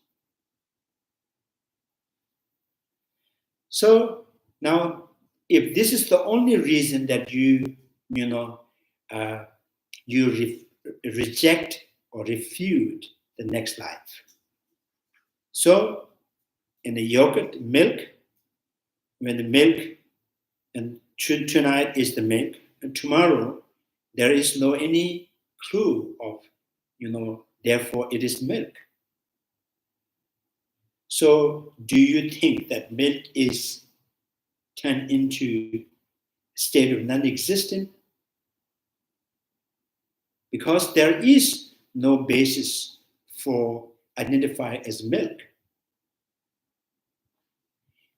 So now, if this is the only reason that you reject or refute the next life. So in the yogurt, milk, when the milk, and tonight is the milk, and tomorrow there is no any clue of, therefore it is milk. So do you think that milk is turned into a state of non-existent? Because there is no basis for identify as milk.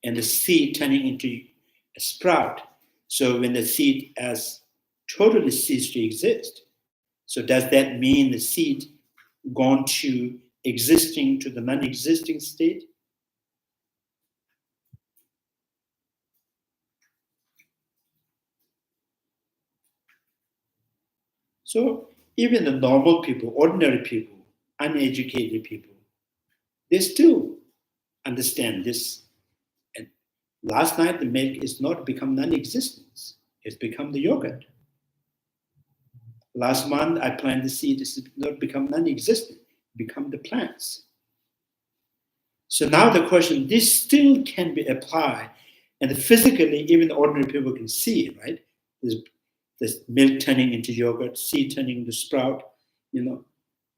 And the seed turning into a sprout. So when the seed has totally ceased to exist, so does that mean the seed gone to existing to the non-existing state? So even the normal people, ordinary people, uneducated people, they still understand this. And last night the milk is not become non-existence, it's become the yogurt. Last month I planted the seed, it's not become non-existent, become the plants. So now the question, this still can be applied And physically, even ordinary people can see it, right? There's milk turning into yogurt, seed turning into sprout,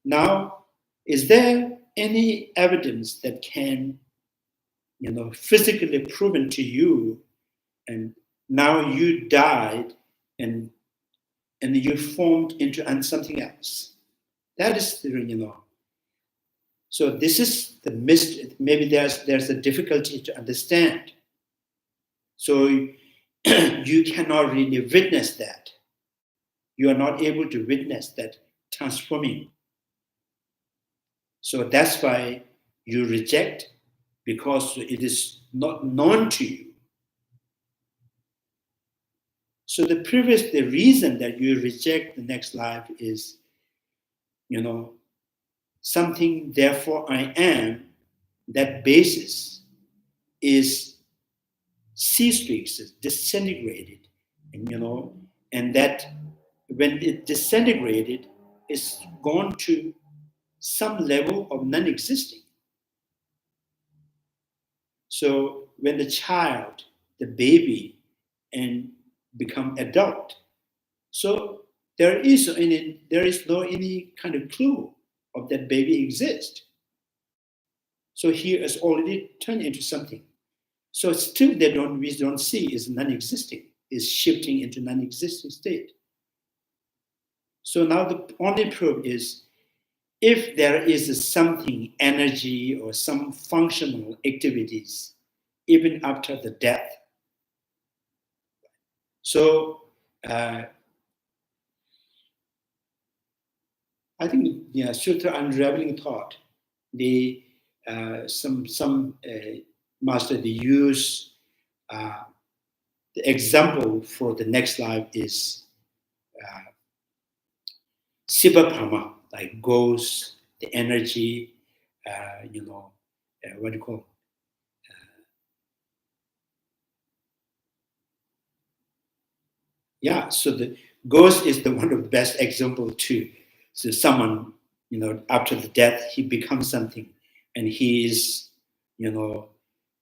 Now, is there any evidence that can, physically proven to you, and now you died and you formed into something else? That is the, So this is the mystery. Maybe there's a difficulty to understand. So you cannot really witness that. You are not able to witness that transforming. So that's why you reject, because it is not known to you. So the reason that you reject the next life is, something, therefore I am, that basis is ceased to exist, disintegrated, and that when it disintegrated, it's gone to some level of non-existing. So when the child, the baby, and become adult, so there is no any kind of clue of that baby exists. So here is already turned into something. So still we don't see is non-existing, is shifting into non-existing state. So now the only proof is, if there is something, energy or some functional activities, even after the death. So I think Sutra Unraveling Thought, some master, they use the example for the next life is Sibaprama, like ghosts, the energy, what do you call? So the ghost is one of the best example too. So someone, after the death, he becomes something, and he is,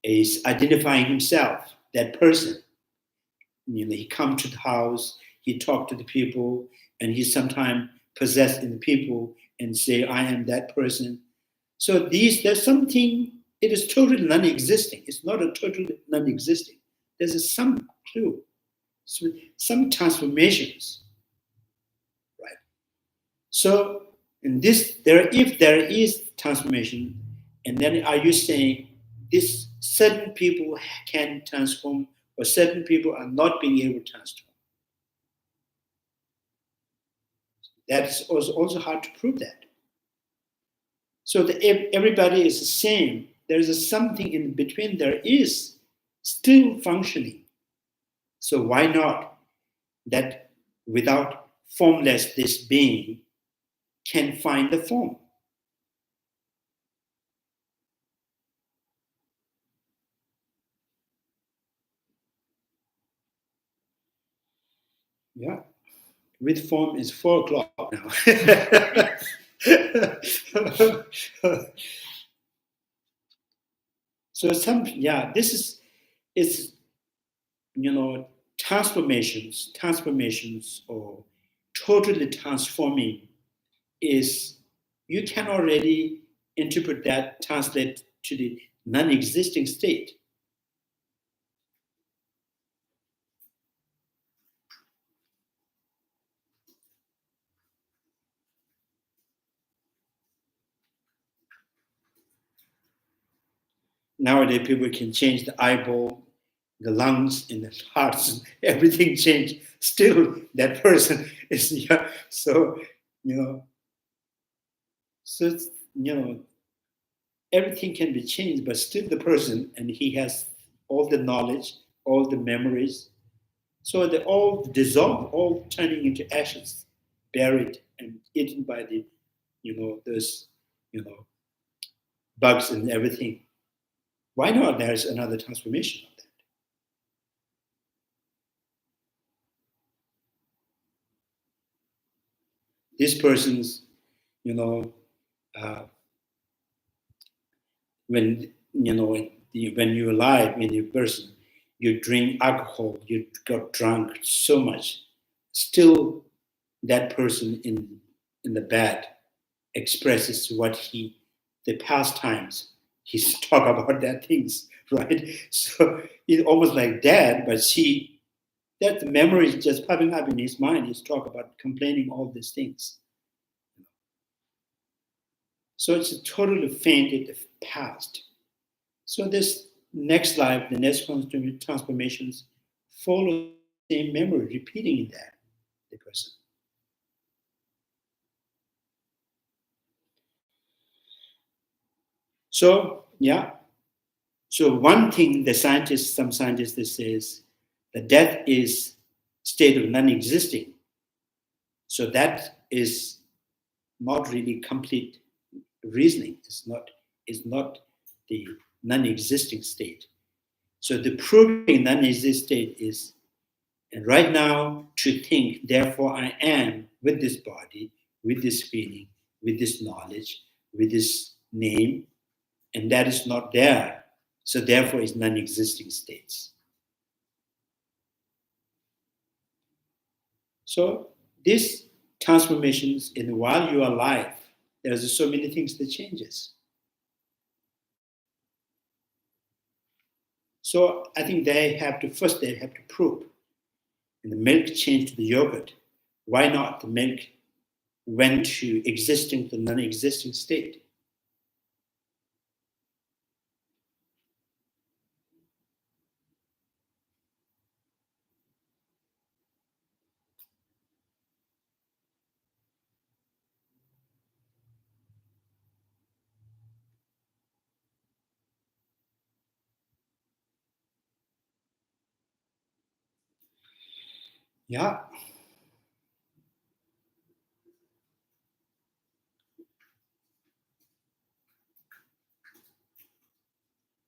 is identifying himself, that person. He come to the house, he talk to the people, and he sometimes possessed in the people and say, I am that person. So there's something, it is totally non-existing. It's not a totally non-existing. There's some clue, some transformations, right? So in this, if there is transformation, and then are you saying this certain people can transform, or certain people are not being able to transform? That's also hard to prove that. So if everybody is the same, there is something in between, there is still functioning. So why not that without formless, this being can find the form? Yeah, with form is 4:00 now. So this is transformations or totally transforming is, you can already interpret that, translate to the non-existing state. Nowadays, people can change the eyeball, the lungs, and the hearts, everything changed. Still, that person is so everything can be changed, but still the person, and he has all the knowledge, all the memories. So they all dissolve, all turning into ashes, buried and eaten by the, those, bugs and everything. Why not? There's another transformation of that. This person's, when when you're alive, when you're a person, you drink alcohol, you got drunk so much, still that person in the bed expresses the pastimes, he's talk about that things, right? So it's almost like that, but that memory is just popping up in his mind. He's talk about complaining all these things. So it's a totally fainted past. So this next life, the next transformations follow the same memory, repeating in that, the person. So, yeah. So one thing some scientists they says that death is state of non-existing. So that is not really complete reasoning. It's not the non-existing state. So the proving non-existing state is, and right now to think, therefore I am with this body, with this feeling, with this knowledge, with this name, and that is not there. So therefore it's non-existing states. So these transformations, while you are alive, there's so many things that changes. So I think they have to prove. And the milk changed to the yogurt. Why not? The milk went to existing to non-existing state. Yeah.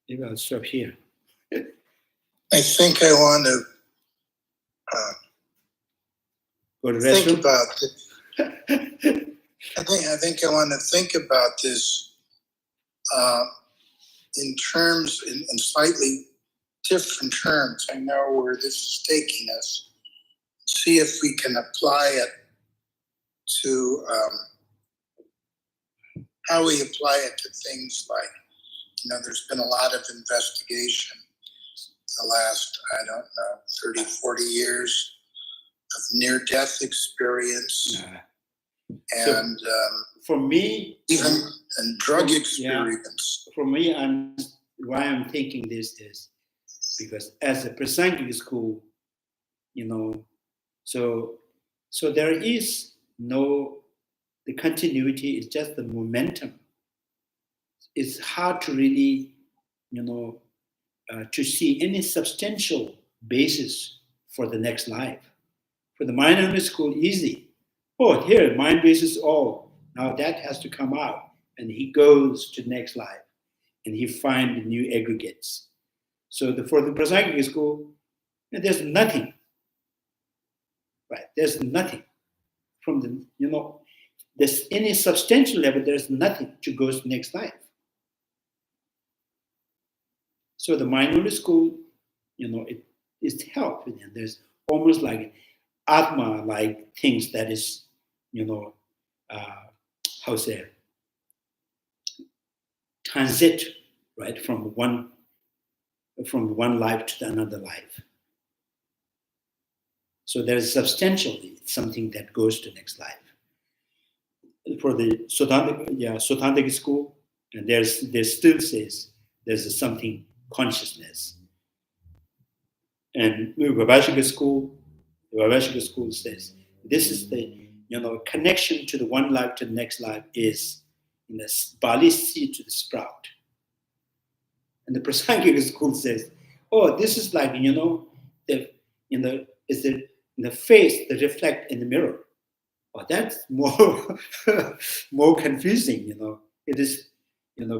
Maybe I'll stop here. I think I want to Go to think restroom. about this. I think I want to think about this in terms, in slightly different terms. I know where this is taking us. See if we can apply it to how we apply it to things like, there's been a lot of investigation the last, 30, 40 years of near-death experience and for me, even and drug experience. For me, why I'm thinking this is because as a Prasangic school, so there is the continuity is just the momentum. It's hard to really, to see any substantial basis for the next life. For the mind-only school, easy. Oh, here, mind basis, now that has to come out. And he goes to the next life and he finds new aggregates. So for the Prasangic school, there's nothing. Right? There's nothing from the, there's any substantial level, there's nothing to go to the next life. So the mind-only school, it is help. And there's almost like Atma-like things that is, transit, right, from one life to another life. So there's substantially something that goes to next life. For the Sotantic school, and there still says there's something consciousness. And Vivavashika school says this is the connection to the one life to the next life is in the barley seed to the sprout. And the Prasangic school says, this is like is the face that reflect in the mirror. That's more confusing. It is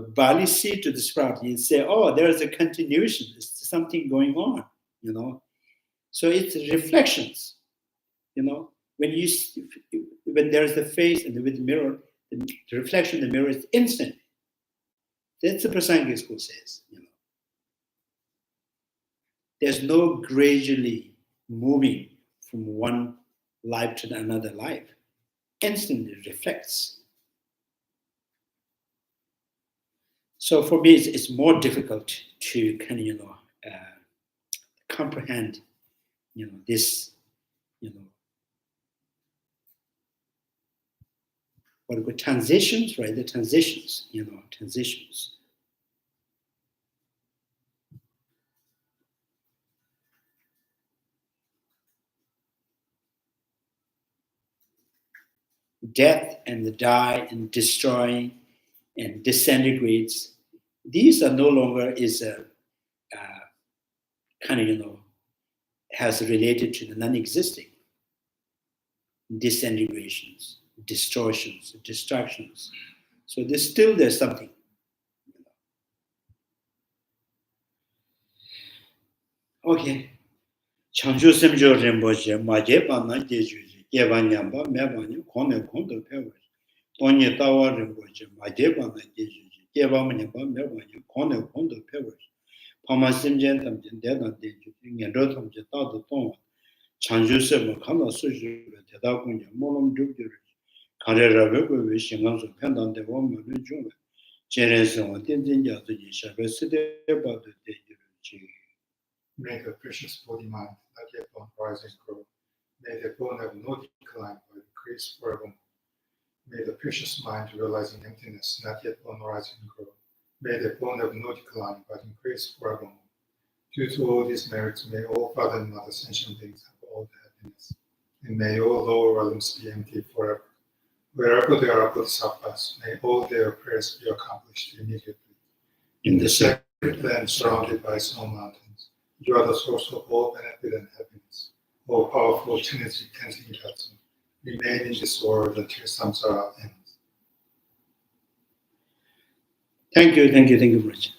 barley seed to the sprout. You say, there is a continuation. There's something going on. So it's reflections. When there's a face and with the mirror, the reflection in the mirror is instant. That's the Prasangic school says. there's no gradually moving from one life to another life. Instantly reflects. So for me, it's more difficult to kind of, comprehend, this, what we call transitions, right? The transitions, transitions. Death and the die and destroying and disintegrates. These are no longer is a kind of, has related to the non-existing. Disintegrations, distortions, distractions. So there's something. Okay. Changju semjo rinpoche maje panan jejuji yeba nyamba mebani kone kondo pewa. Tonye tawa rinpoche maje panan jejuji yeba nyamba mebani kone kondo pewa. Pama simjen tamjen dedan jejuji ngendo tamje tado tonwa. Changju semjo kanda suju deda kunya molom dukdiri. Kare rabe kwe shingan su pendan dewa mwen jungwe. Jeren sewa tenzin jazu ji shabe side bado dejuji. May the precious body mind not yet born rise and grow. May the bone have no decline but increase forevermore. May the precious mind realizing emptiness not yet born rise and grow. May the bone have no decline but increase forevermore. Due to all these merits, may all Father and Mother sentient beings have all the happiness. And may all lower realms be empty forever. Wherever there are Bodhisattvas, may all their prayers be accomplished immediately. In the sacred land surrounded by snow mountains, you are the source of all benefit and happiness. O powerful Tenzin Gyatso, remain in this world until samsara ends. Thank you, Bridget.